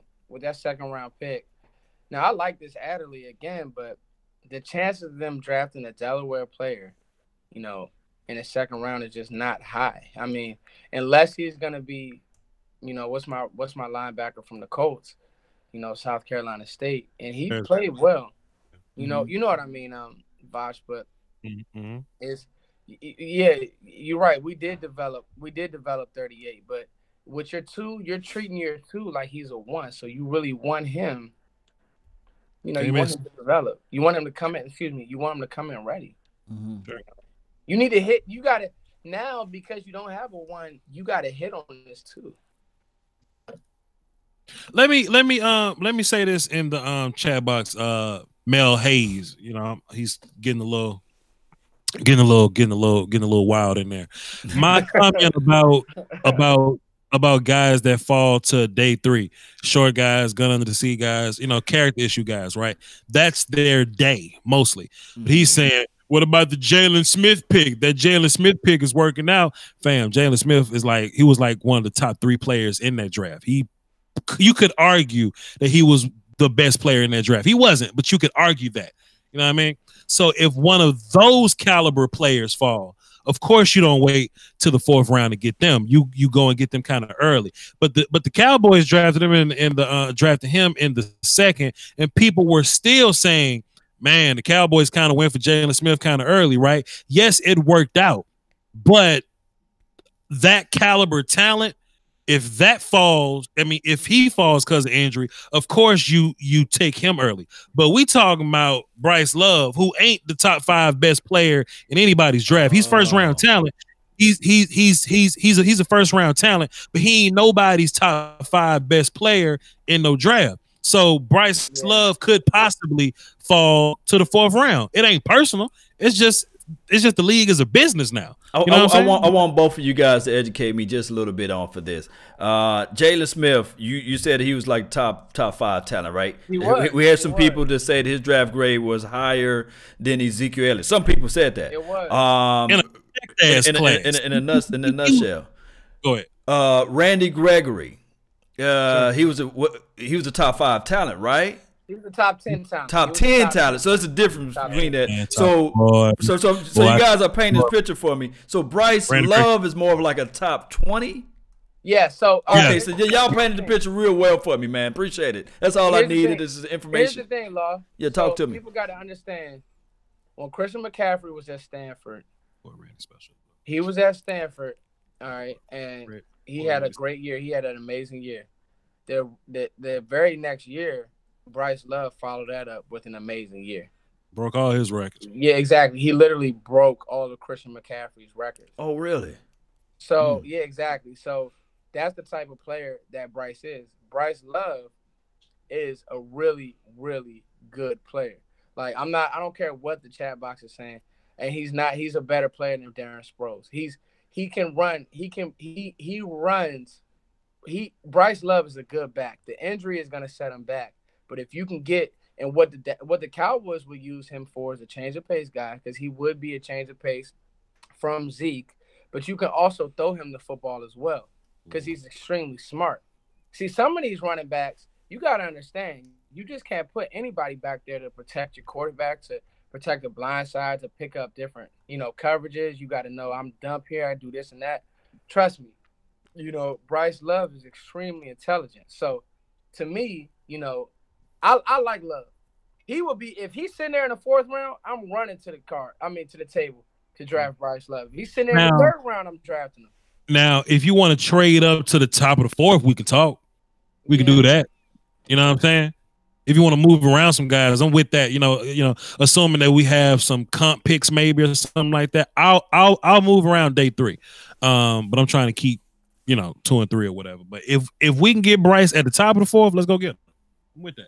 round pick. Now I like this Adderley again, but the chances of them drafting a Delaware player, in the 2nd round is just not high. I mean, unless he's gonna be, what's my linebacker from the Colts, South Carolina State, and he played well. You know what I mean, Voch, but it's you're right. We did develop 38, but with your 2, you're treating your 2 like he's a 1, so you really want him. You want him to develop. You want him to come in. You want him to come in ready. Sure. You need to hit. You got to now, because you don't have a 1. You got to hit on this too. Let me say this in the chat box. Mel Hayes, he's getting a little wild in there. My comment about guys that fall to day 3, short guys, gun under the sea guys, character issue guys, right? That's their day mostly. But he's saying, what about the Jalen Smith pick? That Jalen Smith pick is working out, fam. Jalen Smith is he was one of the top 3 players in that draft. You could argue that he was the best player in that draft. He wasn't, but you could argue that. You know what I mean? So if one of those caliber players fall, of course you don't wait to the 4th round to get them. You go and get them kind of early. But the Cowboys drafted him drafted him in the 2nd, and people were still saying, man, the Cowboys kind of went for Jalen Smith kind of early, right? Yes, it worked out, but that caliber talent, if that falls, if he falls because of injury, of course you take him early. But we talking about Bryce Love, who ain't the top 5 best player in anybody's draft. He's 1st-round talent. He's a 1st-round talent, but he ain't nobody's top 5 best player in no draft. So Bryce Love could possibly fall to the 4th round. It ain't personal. It's just the league is a business now. I want both of you guys to educate me just a little bit on for this. Jalen Smith, you said he was top 5 talent, right? We had some people that said his draft grade was higher than Ezekiel Elliott. Some people said that. It was. In a nutshell. Go ahead. Randy Gregory, he was a top 5 talent, right? He was the top 10 talent. Top 10 talent. So there's a difference between that. So you guys are painting this picture for me. So Bryce Love is more of a top 20? Yeah. So okay. So y'all painted the picture real well for me, man. Appreciate it. That's all I needed. This is information. Here's the thing, Law. Yeah, talk to me. People got to understand, when Christian McCaffrey was at Stanford, he was at Stanford, all right, and he had a great year. He had an amazing year. The very next year, Bryce Love followed that up with an amazing year. Broke all his records. Yeah, exactly. He literally broke all of Christian McCaffrey's records. Oh, really? So, yeah, exactly. So, that's the type of player that Bryce is. Bryce Love is a really, really good player. I don't care what the chat box is saying. And he's a better player than Darren Sproles. He can run. He runs. Bryce Love is a good back. The injury is going to set him back. But if you can get And what the Cowboys would use him for is a change of pace guy, because he would be a change of pace from Zeke. But you can also throw him the football as well, because he's extremely smart. See, some of these running backs, you got to understand, you just can't put anybody back there to protect your quarterback, to protect the blind side, to pick up different, coverages. You got to know, I'm dump here, I do this and that. Trust me, Bryce Love is extremely intelligent. So to me, I like Love. He will be, if he's sitting there in the 4th round, I'm running to the table to draft Bryce Love. If he's sitting there in the 3rd round, I'm drafting him. Now, if you want to trade up to the top of the 4th, we can talk. We can do that. You know what I'm saying? If you want to move around some guys, I'm with that. Assuming that we have some comp picks maybe or something like that, I'll move around day 3. But I'm trying to keep, 2 and 3 or whatever. But if we can get Bryce at the top of the 4th, let's go get him. I'm with that.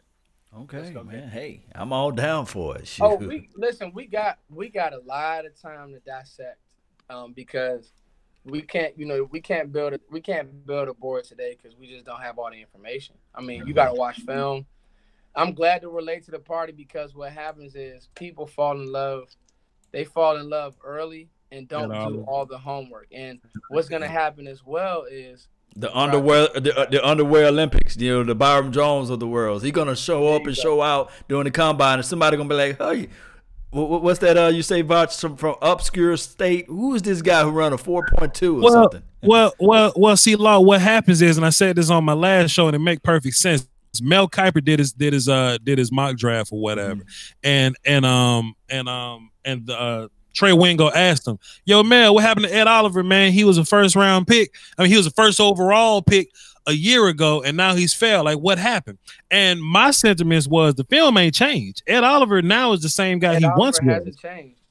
Okay, man. Hey, I'm all down for it. Shoot. Oh, we got a lot of time to dissect, because we can't build a board today because we just don't have all the information. I mean, you got to watch film. I'm glad to relate to the party, because what happens is people fall in love. They fall in love early and don't do all the homework. And what's going to happen as well is the underwear Olympics, the Byron Jones of the world. He's going to show up and show out during the combine, and somebody going to be like, hey, what's that you say, Voch, from obscure state? Who is this guy who run a 4.2 or something? Well, see, Law, what happens is, and I said this on my last show, and it make perfect sense. Mel Kiper did his mock draft or whatever, and Trey Wingo asked him, "Yo, Mel, what happened to Ed Oliver, man? He was a 1st round pick. I mean, he was a 1st overall pick a year ago, and now he's failed. Like, what happened?" And my sentiments was the film ain't changed. Ed Oliver now is the same guy he once was.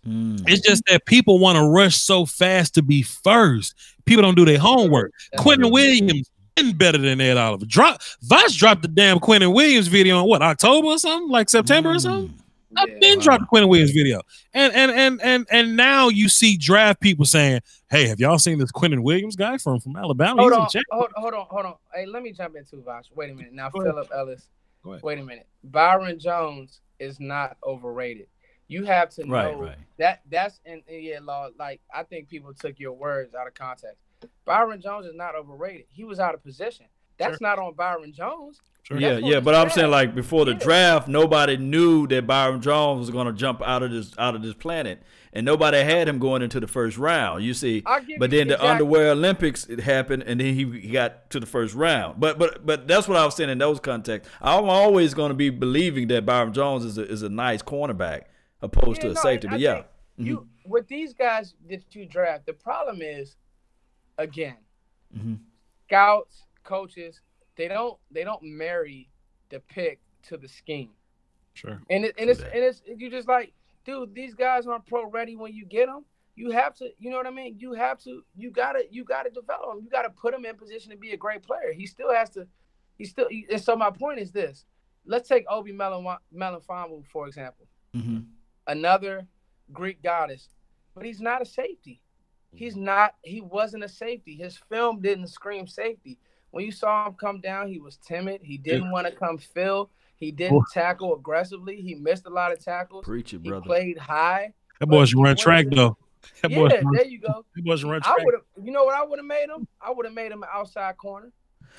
It's just that people want to rush so fast to be first. People don't do their homework. Quentin Williams better than Ed Oliver. Voch dropped the damn Quentin Williams video in October or something, like September or something. I've been dropping Quentin Williams video, and now you see draft people saying, "Hey, have y'all seen this Quentin Williams guy from Alabama?" Hold on. Hey, let me jump in too, Voch. Wait a minute. Now, Philip Ellis. Wait a minute. Byron Jones is not overrated. You have to know that's Law. Like, I think people took your words out of context. Byron Jones is not overrated. He was out of position. That's not on Byron Jones. Yeah, but I'm saying, like, before the draft, nobody knew that Byron Jones was going to jump out of this planet, and nobody had him going into the 1st round. You see, but then the underwear Olympics happened, and then he got to the 1st round. But that's what I was saying in those contexts. I'm always going to be believing that Byron Jones is a nice cornerback opposed to a safety. But you with these guys that you draft, the problem is, again, scouts, coaches, they don't marry the pick to the scheme. Sure. And it's you just like, dude, these guys aren't pro ready when you get them. You have to, you know what I mean? You gotta develop them. You gotta put him in position to be a great player. And so my point is this. Let's take Obi Melifonwu, for example. Another Greek goddess, but he's not a safety. He wasn't a safety. His film didn't scream safety. When you saw him come down, he was timid. He didn't want to come fill. He didn't tackle aggressively. He missed a lot of tackles. Preach it, brother. He played high. That boy should run track, though. There you go. He wasn't run track. You know what I would have made him? I would have made him an outside corner.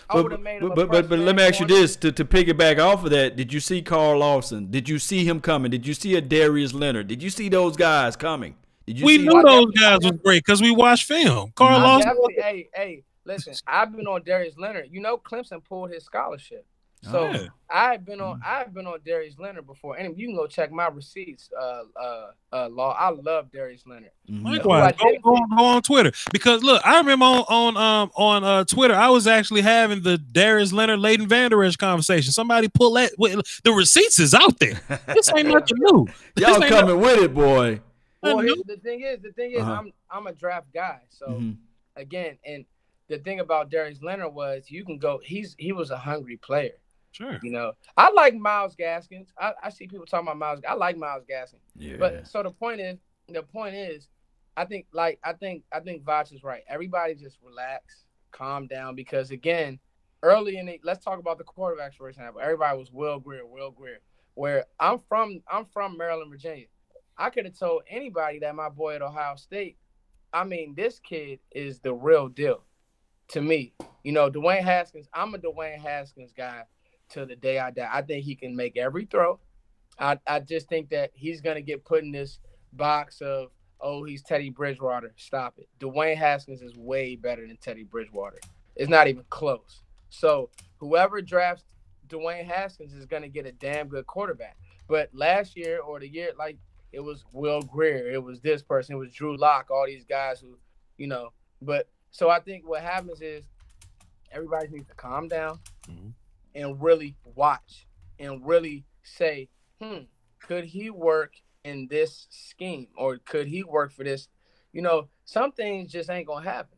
But let me ask you this, to piggyback off of that, did you see Carl Lawson? Did you see him coming? Did you see a Darius Leonard? Did you see those guys coming? We knew those guys was great because we watched film. Carl Lawson. Hey, listen, I've been on Darius Leonard. Clemson pulled his scholarship. So I've been on Darius Leonard before. And you can go check my receipts, Law. I love Darius Leonard. Likewise, go on Twitter. Because look, I remember on Twitter, I was actually having the Darius Leonard, Leighton Vander Esch conversation. Somebody pull that. The receipts is out there. This ain't nothing new. Y'all coming with it, boy. Well, the thing is, I'm a draft guy. So again, and the thing about Darius Leonard was you can go. He was a hungry player. Sure. I like Myles Gaskins. I see people talking about Myles. I like Myles Gaskins. Yeah. But so the point is, I think Voch is right. Everybody just relax, calm down, because again, early in let's talk about the quarterbacks for example. Everybody was Will Greer. where I'm from Maryland, Virginia. I could have told anybody that my boy at Ohio State, I mean, this kid is the real deal to me. You know, Dwayne Haskins, I'm a Dwayne Haskins guy till the day I die. I think he can make every throw. I just think that he's going to get put in this box of, oh, he's Teddy Bridgewater. Stop it. Dwayne Haskins is way better than Teddy Bridgewater. It's not even close. So whoever drafts Dwayne Haskins is going to get a damn good quarterback. But last year or the year, like, it was Will Greer. It was this person. It was Drew Lock, all these guys who, you know. But so I think what happens is everybody needs to calm down and really watch and really say, could he work in this scheme, or could he work for this? You know, some things just ain't going to happen.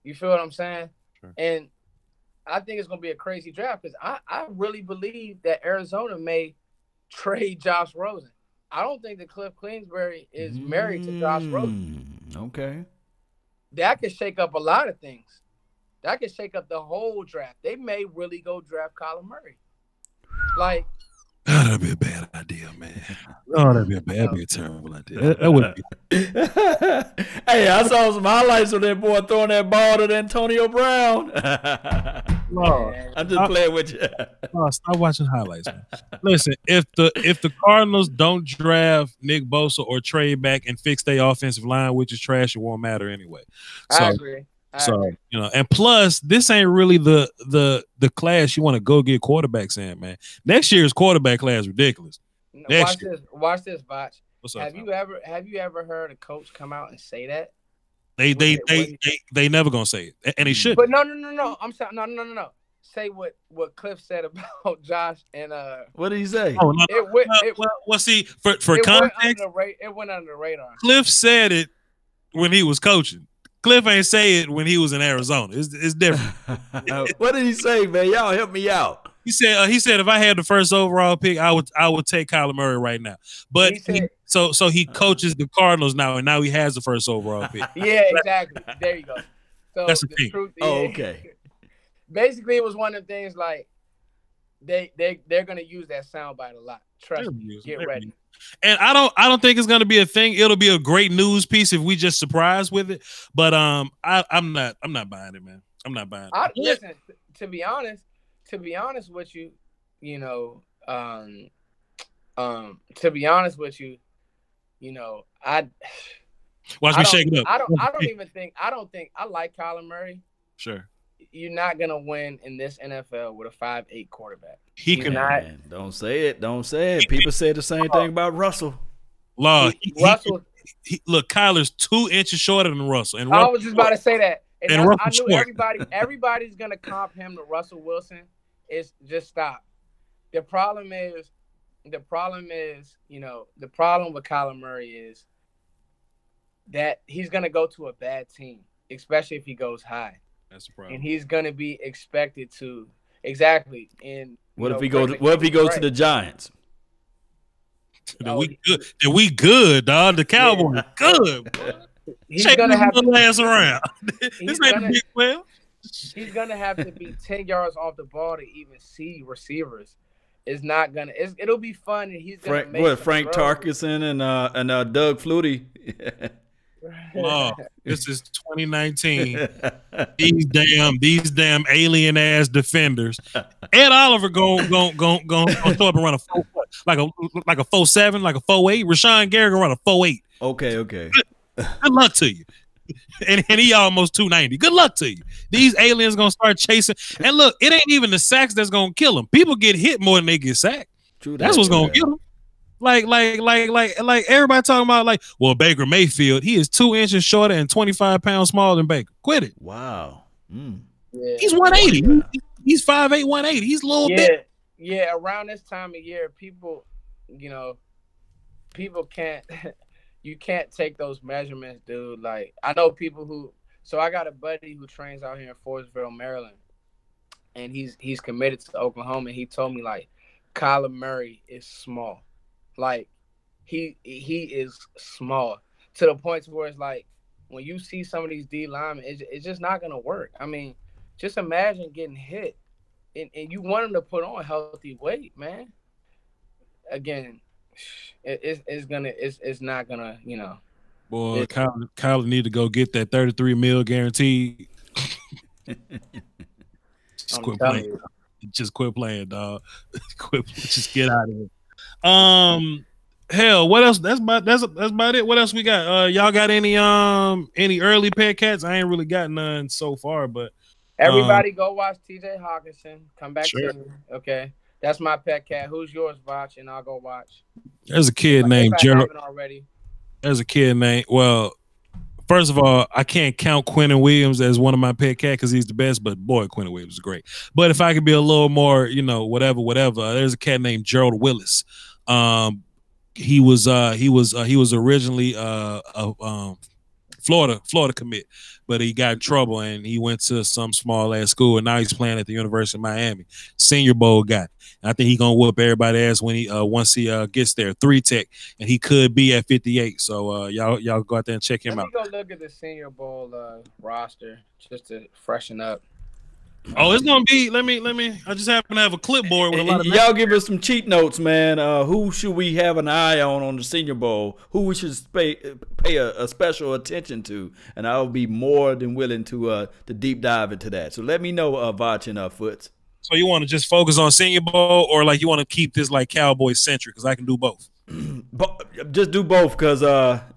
You feel what I'm saying? Sure. And I think it's going to be a crazy draft because I really believe that Arizona may trade Josh Rosen. I don't think that Cliff Kingsbury is married to Josh Rosen. Okay. That could shake up a lot of things. That could shake up the whole draft. They may really go draft Kyler Murray. Like, oh, that'd be a bad idea, man. Oh, that'd be a terrible idea. That would be. Hey, I saw some highlights of that boy throwing that ball to Antonio Brown. I'm just playing with you. Stop watching highlights, man. Listen, if the Cardinals don't draft Nick Bosa or trade back and fix their offensive line, which is trash, it won't matter anyway. So, I agree. You know, and plus, this ain't really the class you want to go get quarterbacks in, man. Next year's quarterback class is ridiculous. Watch this, Voch. What's up? Have you ever heard a coach come out and say that? They never gonna say it, and they should. But no. I'm sorry, no. Say what Cliff said about Josh and What did he say? Oh, no. See, for context, it went under the radar. Cliff said it when he was coaching. Cliff ain't say it when he was in Arizona. It's different. What did he say, man? Y'all help me out. He said if I had the first overall pick, I would take Kyler Murray right now. But so he coaches the Cardinals now, and now he has the first overall pick. Yeah, exactly. There you go. So that's the thing. Truth is, okay. Basically, it was one of the things like they're gonna use that soundbite a lot. Trust me. Get ready. And I don't think it's gonna be a thing. It'll be a great news piece if we just surprise with it. But I'm not buying it, man. I'm not buying it. Listen, to be honest with you, you know, to be honest with you, you know, watch me shake it up. I don't think I like Kyler Murray. Sure. You're not gonna win in this NFL with a 5'8" quarterback. He can not. Don't say it. Don't say it. People say the same thing about Russell. Russell. Look, Kyler's 2 inches shorter than Russell. And I was just about to say that. And I knew short. everybody's gonna comp him to Russell Wilson. It's just stop. The problem is, you know, the problem with Kyler Murray is that he's gonna go to a bad team, especially if he goes high. That's the problem. And he's gonna be expected to exactly. And what if he goes to the Giants? We good, dog. The Cowboys good. He's gonna have to last around. This ain't a big player. He's gonna have to be 10 yards off the ball to even see receivers. It's not gonna. It'll be fun, and he's gonna make Frank Tarkenson and Doug Flutie. This is 2019. These damn alien ass defenders. Ed Oliver going show up and run a 4 like a 4.7, like a 4.8. Rashawn Gary gonna run a 4.8. Okay. Good luck to you. And he almost 290. Good luck to you. These aliens gonna start chasing. And look, it ain't even the sacks that's gonna kill them. People get hit more than they get sacked. True, that's what's gonna kill them. Like everybody talking about like, well, Baker Mayfield, he is 2 inches shorter and 25 pounds smaller than Baker. Quit it. Wow. Yeah. He's 180. He's 5'8", 180. He's a little bit. Yeah, around this time of year, people can't you can't take those measurements, dude. Like, I know people who I got a buddy who trains out here in Forestville, Maryland, and he's committed to Oklahoma, and he told me like Kyler Murray is small. Like, he is small to the point where it's like when you see some of these D linemen, it's just not gonna work. I mean, just imagine getting hit, and you want them to put on healthy weight, man. again, it's not gonna, you know. Boy, Kyle need to go get that $33 million guaranteed. Just quit playing, dog. Just get out of here. Hell, what else? That's about it. What else we got? Y'all got any early pet cats? I ain't really got none so far, but everybody go watch TJ Hawkinson. Come back sure. to me. Okay. That's my pet cat. Who's yours, Voch? And I'll go watch. There's a kid named Gerald. There's a kid named, well, first of all, I can't count Quentin Williams as one of my pet cat because he's the best, but boy, Quentin Williams is great. But if I could be a little more, you know, whatever, there's a cat named Gerald Willis. He was originally a Florida commit, but he got in trouble and he went to some small ass school and now he's playing at the University of Miami. Senior Bowl guy. I think he's gonna whoop everybody's ass when he once he gets there. 3 tech, and he could be at 58. So y'all go out there and check him out. Let me go look at the Senior Bowl roster just to freshen up. Oh, it's gonna be. Let me. I just happen to have a clipboard with a lot of. Y'all give us some cheat notes, man. Who should we have an eye on the Senior Bowl? Who we should pay a special attention to? And I'll be more than willing to deep dive into that. So let me know, Voch and Foots. So you want to just focus on Senior Bowl, or like you want to keep this like Cowboys centric? Because I can do both. Just do both, because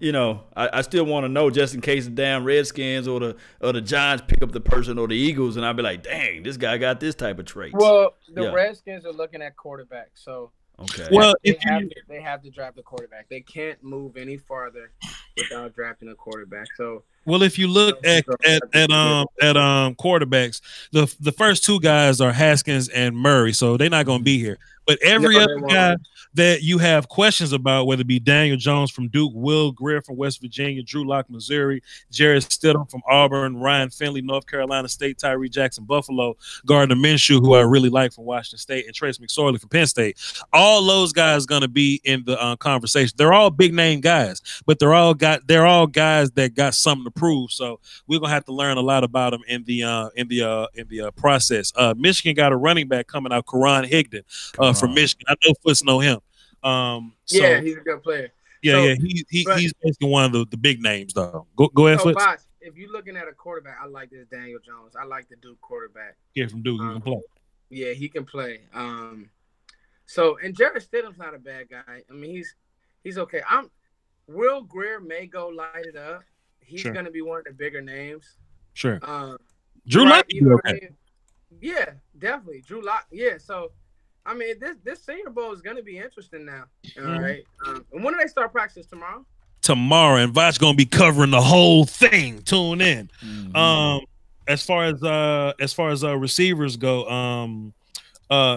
you know, I still want to know, just in case the damn Redskins or the Giants pick up the person, or the Eagles, and I'll be like, dang, this guy got this type of traits. Well, the Redskins are looking at quarterback, so okay. Well, they have to draft a quarterback. They can't move any farther without drafting a quarterback. So. Well, if you look at quarterbacks, the first 2 guys are Haskins and Murray, so they're not going to be here. But every other guy that you have questions about, whether it be Daniel Jones from Duke, Will Grier from West Virginia, Drew Lock, Missouri, Jarrett Stidham from Auburn, Ryan Finley, North Carolina State, Tyree Jackson, Buffalo, Gardner Minshew, who I really like from Washington State, and Trace McSorley from Penn State. All those guys going to be in the conversation. They're all big name guys, but they're all guys that got something to prove. So we're gonna have to learn a lot about them in the process. Michigan got a running back coming out, Karan Higdon from Michigan. I know Foots know him. Yeah, he's a good player. Yeah, he's basically one of the big names though. Go ahead, Foots. If you're looking at a quarterback, I like this Daniel Jones. I like the Duke quarterback. Yeah, from Duke, he can play. Yeah, he can play. So, and Jarrett Stidham's not a bad guy. I mean, he's okay. Will Grier may go light it up. He's going to be one of the bigger names. Sure. Drew Lock, okay. I mean? Yeah, definitely. Drew Lock. Yeah. So, I mean, this Senior Bowl is going to be interesting now. All right. And when do they start practice? Tomorrow? Tomorrow, and Voch going to be covering the whole thing. Tune in. As far as receivers go,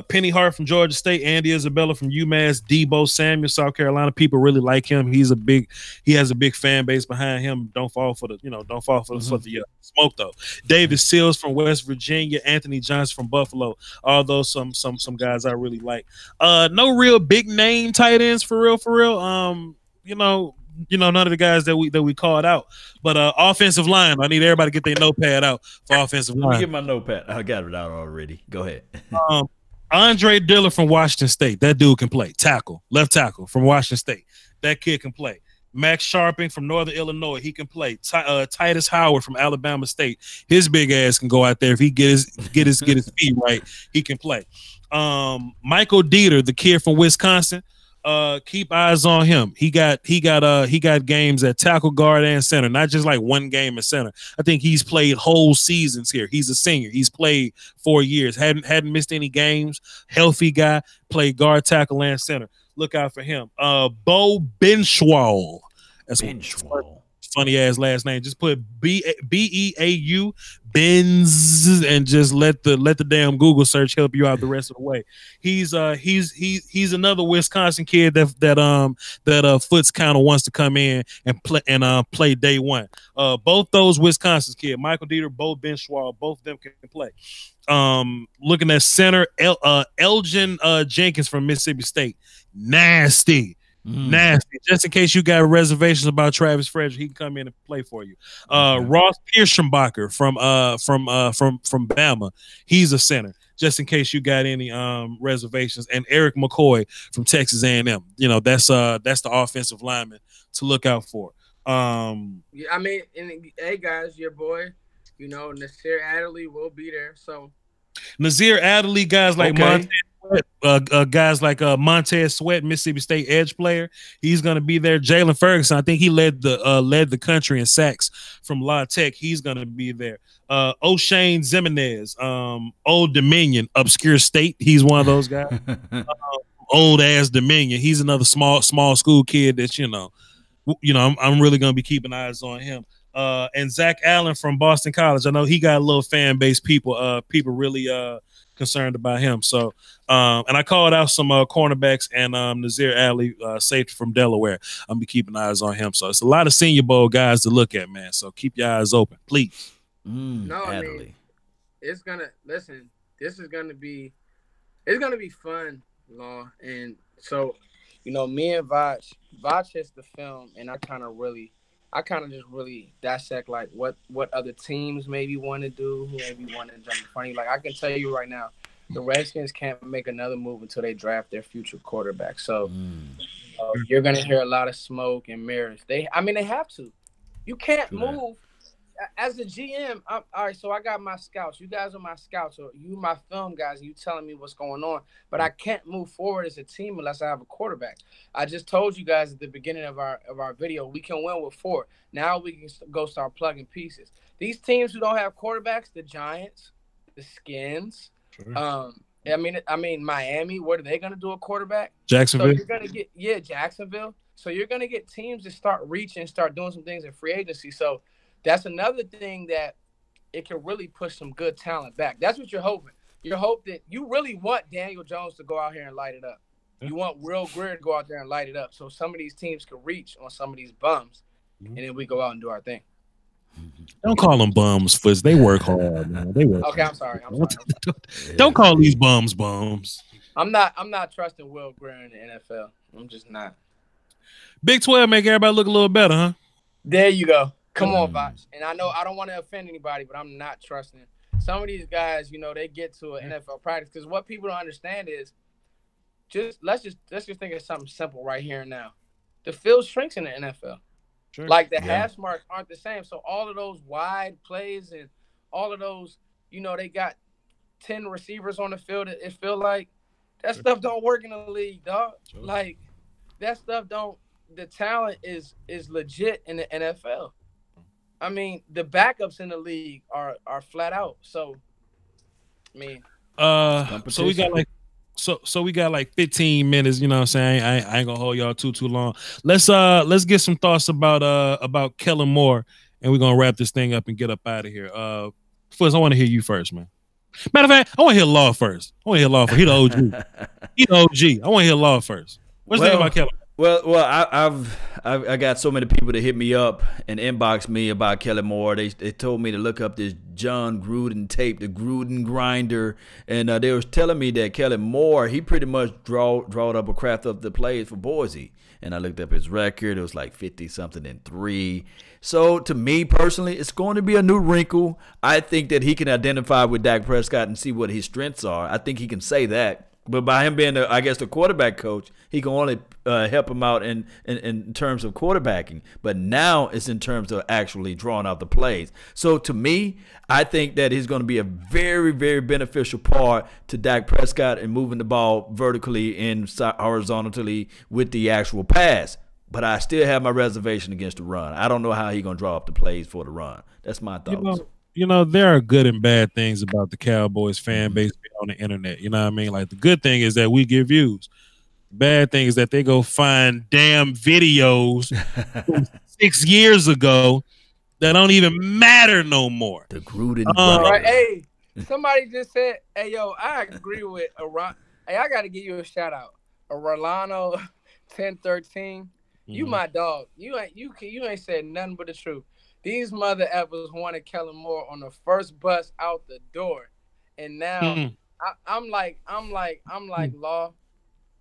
Penny Hart from Georgia State, Andy Isabella from UMass, Debo Samuel, South Carolina. People really like him. He has a big fan base behind him. Don't fall for the smoke though. David Seals from West Virginia, Anthony Johnson from Buffalo. All those some guys I really like. No real big name tight ends for real. None of the guys that we called out, but offensive line. I need everybody to get their notepad out for offensive line. Let me get my notepad. I got it out already. Go ahead. Andre Dillon from Washington State. That dude can play. Left tackle from Washington State. That kid can play. Max Sharping from Northern Illinois. He can play. Titus Howard from Alabama State. His big ass can go out there if he get his feet right. He can play. Michael Dieter, the kid from Wisconsin. Keep eyes on him. He got games at tackle, guard, and center, not just like one game at center. I think he's played whole seasons here. He's a senior. He's played 4 years. Hadn't missed any games. Healthy guy. Played guard, tackle, and center. Look out for him. Bo Benchwall. That's funny ass last name. Just put Beau Benz and just let the damn Google search help you out the rest of the way. He's another Wisconsin kid that Foots kind of wants to come in and play day one. Both those Wisconsin kids, Michael Dieter, Bo Benchwall, both of them can play. Looking at center, Elgin Jenkins from Mississippi State. Nasty. Just in case you got reservations about Travis Frederick, he can come in and play for you. Ross Kirschenbacher from Bama, he's a center. just in case you got any reservations. And Eric McCoy from Texas A&M. You know, that's the offensive lineman to look out for. Yeah, I mean, hey guys, your boy, you know, Nasir Adderley will be there. So Nasir Adderley, guys like Montez Sweat, Mississippi State edge player, he's going to be there. Jalen Ferguson, I think he led the country in sacks from La Tech. He's going to be there. O'Shane Zimenez, Old Dominion, obscure state. He's one of those guys. Old ass Dominion. He's another small school kid that I'm really going to be keeping eyes on him. And Zach Allen from Boston College. I know he got a little fan base. People really concerned about him. So, and I called out some cornerbacks and Nasir Adderley, safety from Delaware. I'm be keeping eyes on him. So it's a lot of Senior Bowl guys to look at, man. So keep your eyes open, please. No, I mean, it's gonna listen. This is gonna be, it's gonna be fun, Law. And so, you know, me and Voch hits the film, and I kind of just really dissect like what other teams maybe want to do, who maybe want to jump funny. Like I can tell you right now, the Redskins can't make another move until they draft their future quarterback. So you're gonna hear a lot of smoke and mirrors. They have to. You can't move. As a GM, all right, so I got my scouts. You guys are my scouts, or you my film guys, and you telling me what's going on. But I can't move forward as a team unless I have a quarterback. I just told you guys at the beginning of our video, we can win with 4. Now we can go start plugging pieces. These teams who don't have quarterbacks, the Giants, the Skins, Sure. I mean Miami, what are they going to do a quarterback? Jacksonville. So you're going to get Jacksonville. So you're going to get teams that start reaching, start doing some things in free agency. So that's another thing that it can really push some good talent back. That's what you're hoping. You hope that you really want Daniel Jones to go out here and light it up. You want Will Greer to go out there and light it up. So some of these teams can reach on some of these bums, and then we go out and do our thing. Don't call them bums, Fuzz. They work hard, man. They work. Okay, I'm sorry. Don't call these bums bums. I'm not trusting Will Greer in the NFL. I'm just not. Big 12 make everybody look a little better, huh? There you go. Come on, Voch. And I know I don't want to offend anybody, but I'm not trusting some of these guys. You know, they get to an NFL practice because what people don't understand is let's just think of something simple right here and now. The field shrinks in the NFL. Sure. Like the hash marks aren't the same. So all of those wide plays and all of those, you know, they got 10 receivers on the field. It feel like that stuff don't work in the league, dog. Sure. Like that stuff don't. The talent is legit in the NFL. I mean, the backups in the league are flat out. So, I mean, so we got like 15 minutes. You know what I'm saying? I ain't gonna hold y'all too long. Let's get some thoughts about Kellen Moore, and we're gonna wrap this thing up and get up out of here. First, I want to hear you first, man. Matter of fact, I want to hear Law first. He the OG. He the OG. I want to hear Law first. What's the thing about Kellen? Well, I got so many people that hit me up and inbox me about Kellen Moore. They told me to look up this John Gruden tape, the Gruden grinder, and they was telling me that Kellen Moore, he pretty much drawed up or crafted up the plays for Boise. And I looked up his record. It was like 50-something and 3. So to me personally, it's going to be a new wrinkle. I think that he can identify with Dak Prescott and see what his strengths are. I think he can say that. But by him being, the quarterback coach, he can only help him out in terms of quarterbacking. But now it's in terms of actually drawing out the plays. So to me, I think that he's going to be a very, very beneficial part to Dak Prescott in moving the ball vertically and horizontally with the actual pass. But I still have my reservation against the run. I don't know how he's going to draw up the plays for the run. That's my thoughts. You know, there are good and bad things about the Cowboys fan base on the internet. You know what I mean? Like, the good thing is that we get views. The bad thing is that they go find damn videos from 6 years ago that don't even matter no more. The Gruden. Right, hey, somebody just said, hey, yo, I agree with hey, I got to give you a shout out. Rolano 1013. You my dog. You ain't said nothing but the truth. These mother effers wanted Kellen Moore on the first bus out the door, and now I'm like, Law.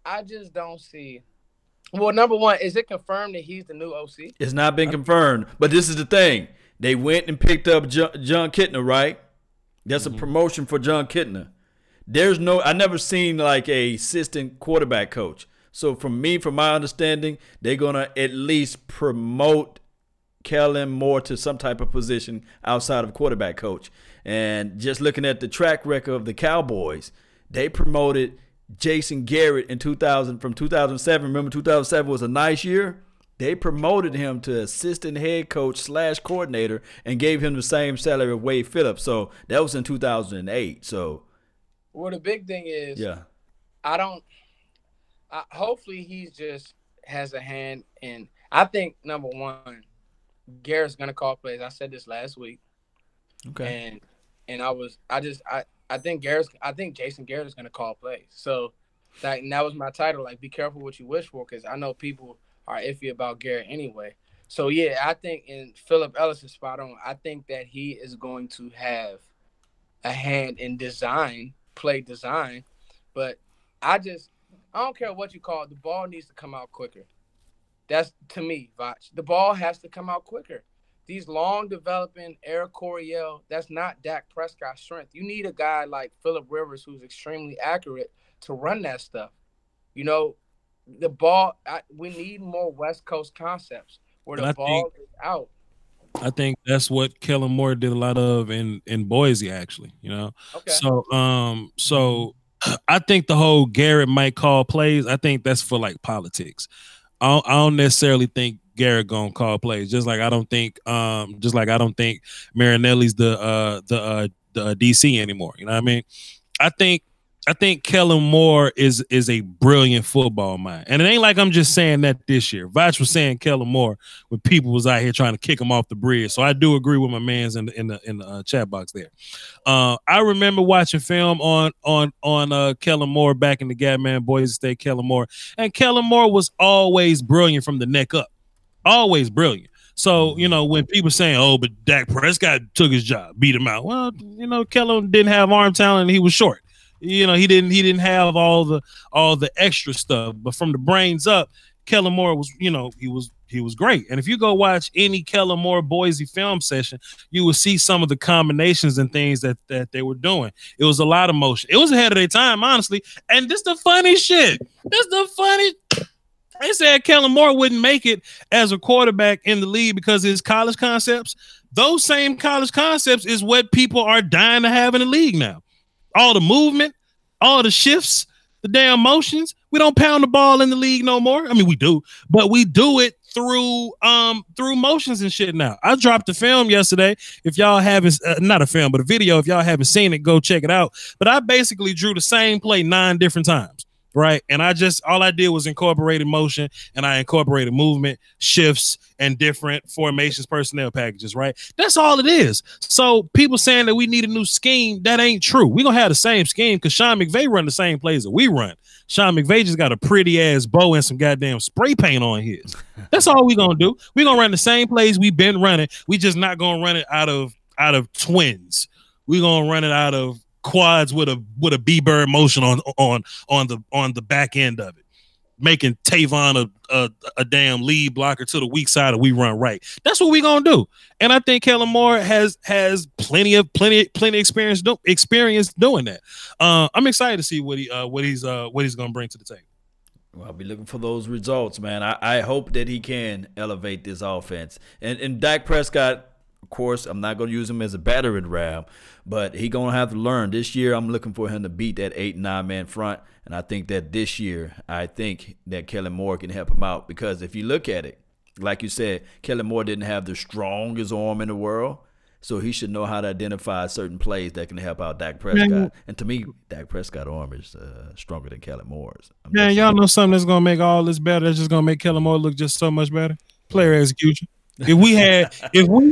I just don't see. Well, number one, is it confirmed that he's the new OC? It's not been confirmed, but this is the thing. They went and picked up John Kitna, right? That's a promotion for John Kitna. I never seen like a assistant quarterback coach. So from my understanding, they're gonna at least promote Kellen Moore to some type of position outside of quarterback coach. And just looking at the track record of the Cowboys, they promoted Jason Garrett in 2000 from 2007. Remember, 2007 was a nice year. They promoted him to assistant head coach / coordinator and gave him the same salary of Wade Phillips. So that was in 2008. So, well, the big thing is, yeah, hopefully he just has a hand in. I think number one, Garrett's gonna call plays. I said this last week. Okay. And I think Jason Garrett is gonna call plays. So that was my title. Like, be careful what you wish for, because I know people are iffy about Garrett anyway. So yeah, I think in Philip Ellis is spot on. I think that he is going to have a hand in play design, but I don't care what you call it. The ball needs to come out quicker. That's, to me, Voch. The ball has to come out quicker. These long developing Eric Coryell, that's not Dak Prescott's strength. You need a guy like Phillip Rivers who's extremely accurate to run that stuff. You know, the ball, we need more West Coast concepts where the ball is out. I think that's what Kellen Moore did a lot of in Boise, actually, you know. Okay. So I think the whole Garrett might call plays, I think that's for like politics. I don't necessarily think Garrett gonna call plays. Just like I don't think Marinelli's the DC anymore. You know what I mean? I think Kellen Moore is a brilliant football mind, and it ain't like I'm just saying that this year. Voch was saying Kellen Moore when people was out here trying to kick him off the bridge. So I do agree with my man's in the chat box there. I remember watching film on Kellen Moore back in the Gap Man Boise State. Kellen Moore was always brilliant from the neck up, always brilliant. So, you know, when people saying, oh, but Dak Prescott took his job, beat him out. Well, you know, Kellen didn't have arm talent and he was short. You know, he didn't have all the extra stuff, but from the brains up, Kellen Moore was, you know, he was great. And if you go watch any Kellen Moore Boise film session, you will see some of the combinations and things that they were doing. It was a lot of motion. It was ahead of their time, honestly. And this the funny shit. They said Kellen Moore wouldn't make it as a quarterback in the league because of his college concepts. Those same college concepts is what people are dying to have in the league now. All the movement, all the shifts, the damn motions. We don't pound the ball in the league no more. I mean, we do, but we do it through motions and shit now. I dropped a film yesterday. If y'all haven't, not a film, but a video. If y'all haven't seen it, go check it out. But I basically drew the same play 9 different times. Right. And all I did was incorporated motion, and I incorporated movement, shifts, and different formations, personnel packages. Right. That's all it is. So people saying that we need a new scheme, that ain't true. We're going to have the same scheme because Sean McVay run the same plays that we run. Sean McVay just got a pretty ass bow and some goddamn spray paint on his. That's all we're going to do. We're going to run the same plays we've been running. We just not going to run it out of twins. We're going to run it out of quads with a B-bird motion on the back end of it, making Tavon a damn lead blocker to the weak side and we run right. That's what we gonna do. And I think Kellen Moore has plenty experience doing that. I'm excited to see what he's gonna bring to the table. Well, I'll be looking for those results, man. I hope that he can elevate this offense. And Dak Prescott, of course, I'm not going to use him as a battering ram, but he's going to have to learn. This year, I'm looking for him to beat that 8-9-man front, and I think that this year, I think that Kellen Moore can help him out because if you look at it, like you said, Kellen Moore didn't have the strongest arm in the world, so he should know how to identify certain plays that can help out Dak Prescott. And to me, Dak Prescott's arm is stronger than Kellen Moore's. Man, y'all know something that's going to make all this better, that's just going to make Kellen Moore look just so much better? Player execution. If we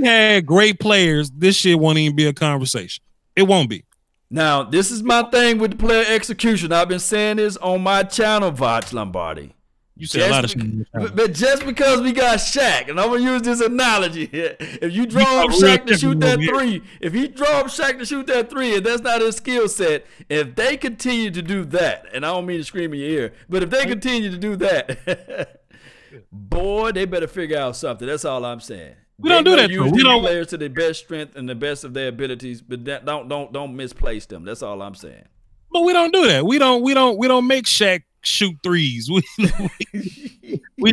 had great players, this shit won't even be a conversation. It won't be. Now, this is my thing with the player execution. I've been saying this on my channel, Voch Lombardi. You said a lot of shit. But just because we got Shaq, and I'm gonna use this analogy here. If you draw up Shaq to shoot that three, and that's not his skill set, if they continue to do that, and I don't mean to scream in your ear, but if they continue to do that. Boy, they better figure out something. That's all I'm saying. We don't do that. Use these players to their best strength and the best of their abilities, but don't misplace them. That's all I'm saying. But we don't do that. We don't make Shaq shoot threes. We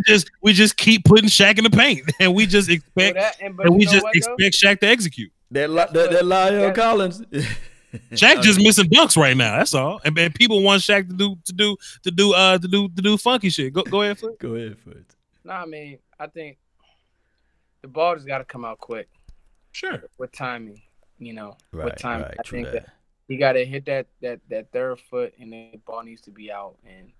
just keep putting Shaq in the paint, and we just expect Shaq to execute. That Lyle Collins. Shaq just missing dunks right now. That's all. And people want Shaq to do funky shit. Go ahead, Foot. Go ahead, Foot. No, I mean, I think the ball just got to come out quick. Sure. With timing, Right, with timing. right, I think that you got to hit that third foot, and the ball needs to be out, and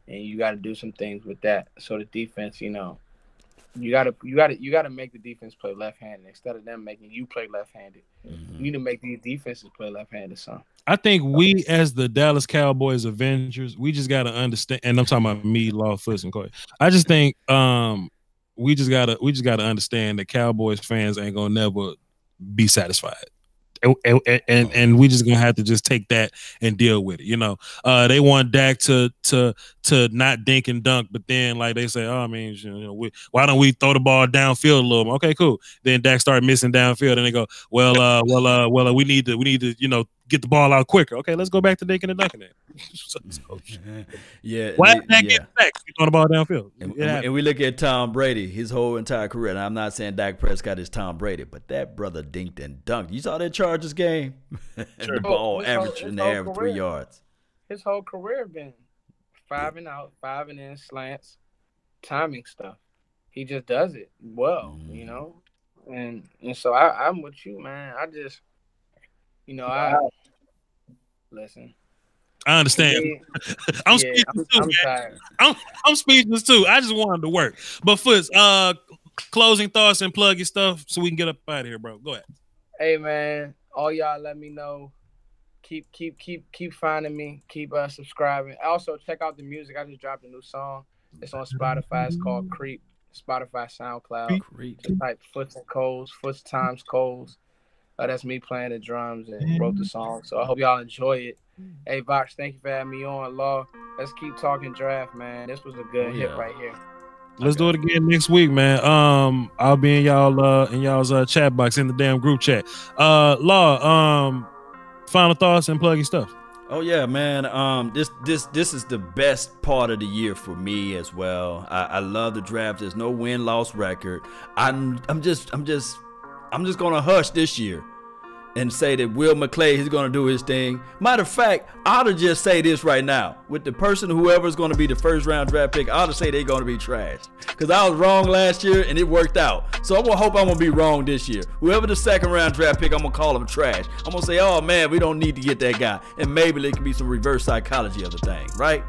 you got to do some things with that. So the defense, you got to make the defense play left-handed instead of them making you play left-handed. You need to make these defenses play left-handed. So I think we, as the Dallas Cowboys Avengers, we just got to understand. And I'm talking about me, Law, Foots, and Corey. I just think we just gotta understand that Cowboys fans ain't gonna never be satisfied. And we just gonna have to just take that and deal with it. They want Dak to not dink and dunk, but then like they say, why don't we throw the ball downfield a little more? Okay, cool. Then Dak started missing downfield, and they go, well, we need to get the ball out quicker. Okay, let's go back to dinking and dunking it. Yeah. Why did Dak get back? You throwing the ball downfield? And we look at Tom Brady, his whole entire career. And I'm not saying Dak Prescott is Tom Brady, but that brother dinked and dunked. You saw that Chargers game? Sure. The ball averaging 3 yards. His whole career been 5 and out, 5 and in slants, timing stuff. He just does it well, And so I'm with you, man. I just listen. I understand. I'm speechless too, man. I'm speechless too. I just wanted to work. But Foots, closing thoughts and plug your stuff so we can get up out of here, bro. Go ahead. Hey man, all y'all let me know. Keep finding me. Keep subscribing. Also check out the music. I just dropped a new song. It's on Spotify. It's called Creep. Spotify, SoundCloud. Creep. Just type Foots and Coles. Foots times Coles. That's me playing the drums and wrote the song. So I hope y'all enjoy it. Hey, Voch, thank you for having me on. Law, let's keep talking draft, man. This was a good hit right here. Let's do it again next week, man. I'll be in y'all's chat box in the damn group chat. Law, final thoughts and plug your stuff. Oh yeah, man. This is the best part of the year for me as well. I love the draft. There's no win-loss record. I'm just gonna hush this year and say that Will McClay is gonna do his thing. Matter of fact, I ought to just say this right now. With the person, whoever's gonna be the first round draft pick, I ought to say they're gonna be trash. Because I was wrong last year and it worked out. So I'm gonna hope I'm gonna be wrong this year. Whoever the second round draft pick, I'm gonna call him trash. I'm gonna say, oh man, we don't need to get that guy. And maybe there can be some reverse psychology of the thing, right?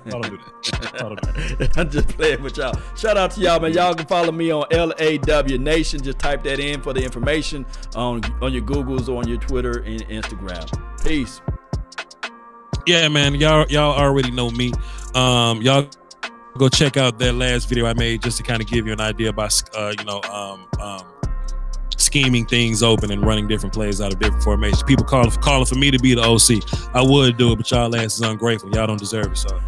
I don't do that. I'm just playing with y'all. Shout out to y'all, man. Y'all can follow me on LAW Nation. Just type that in for the information on your Googles or on your Twitter and Instagram. Peace. Yeah, man. Y'all already know me. Y'all go check out that last video I made just to kind of give you an idea about scheming things open and running different plays out of different formations. People calling for me to be the OC. I would do it, but y'all ass is ungrateful. Y'all don't deserve it. So,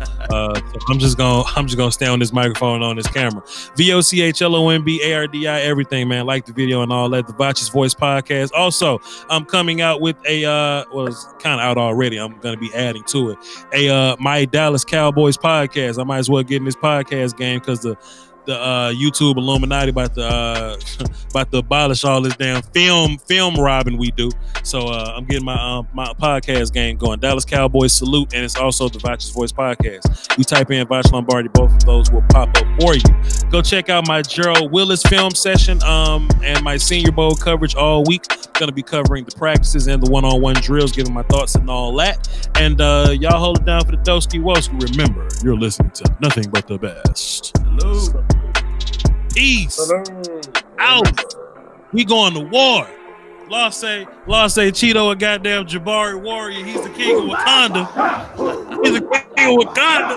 I'm just gonna stay on this microphone and on this camera. VOCHLONBARDI, everything, man. Like the video and all that. The Voch's Voice podcast. Also, I'm coming out with it's kind of out already. I'm gonna be adding to it my Dallas Cowboys podcast. I might as well get in this podcast game because the YouTube Illuminati about to abolish all this damn film robbing we do. So I'm getting my podcast game going. Dallas Cowboys Salute, and it's also the Voch's Voice podcast. You type in Voch Lombardi, both of those will pop up for you. Go check out my Gerald Willis film session and my Senior Bowl coverage all week. Gonna be covering the practices and the one-on-one drills, giving my thoughts and all that. And y'all hold it down for the Doski Woski. Remember, you're listening to nothing but the best. Hello. Peace. Out. We going to war. Law say Cheeto a goddamn Jabari warrior. He's the king of Wakanda. He's the king of Wakanda.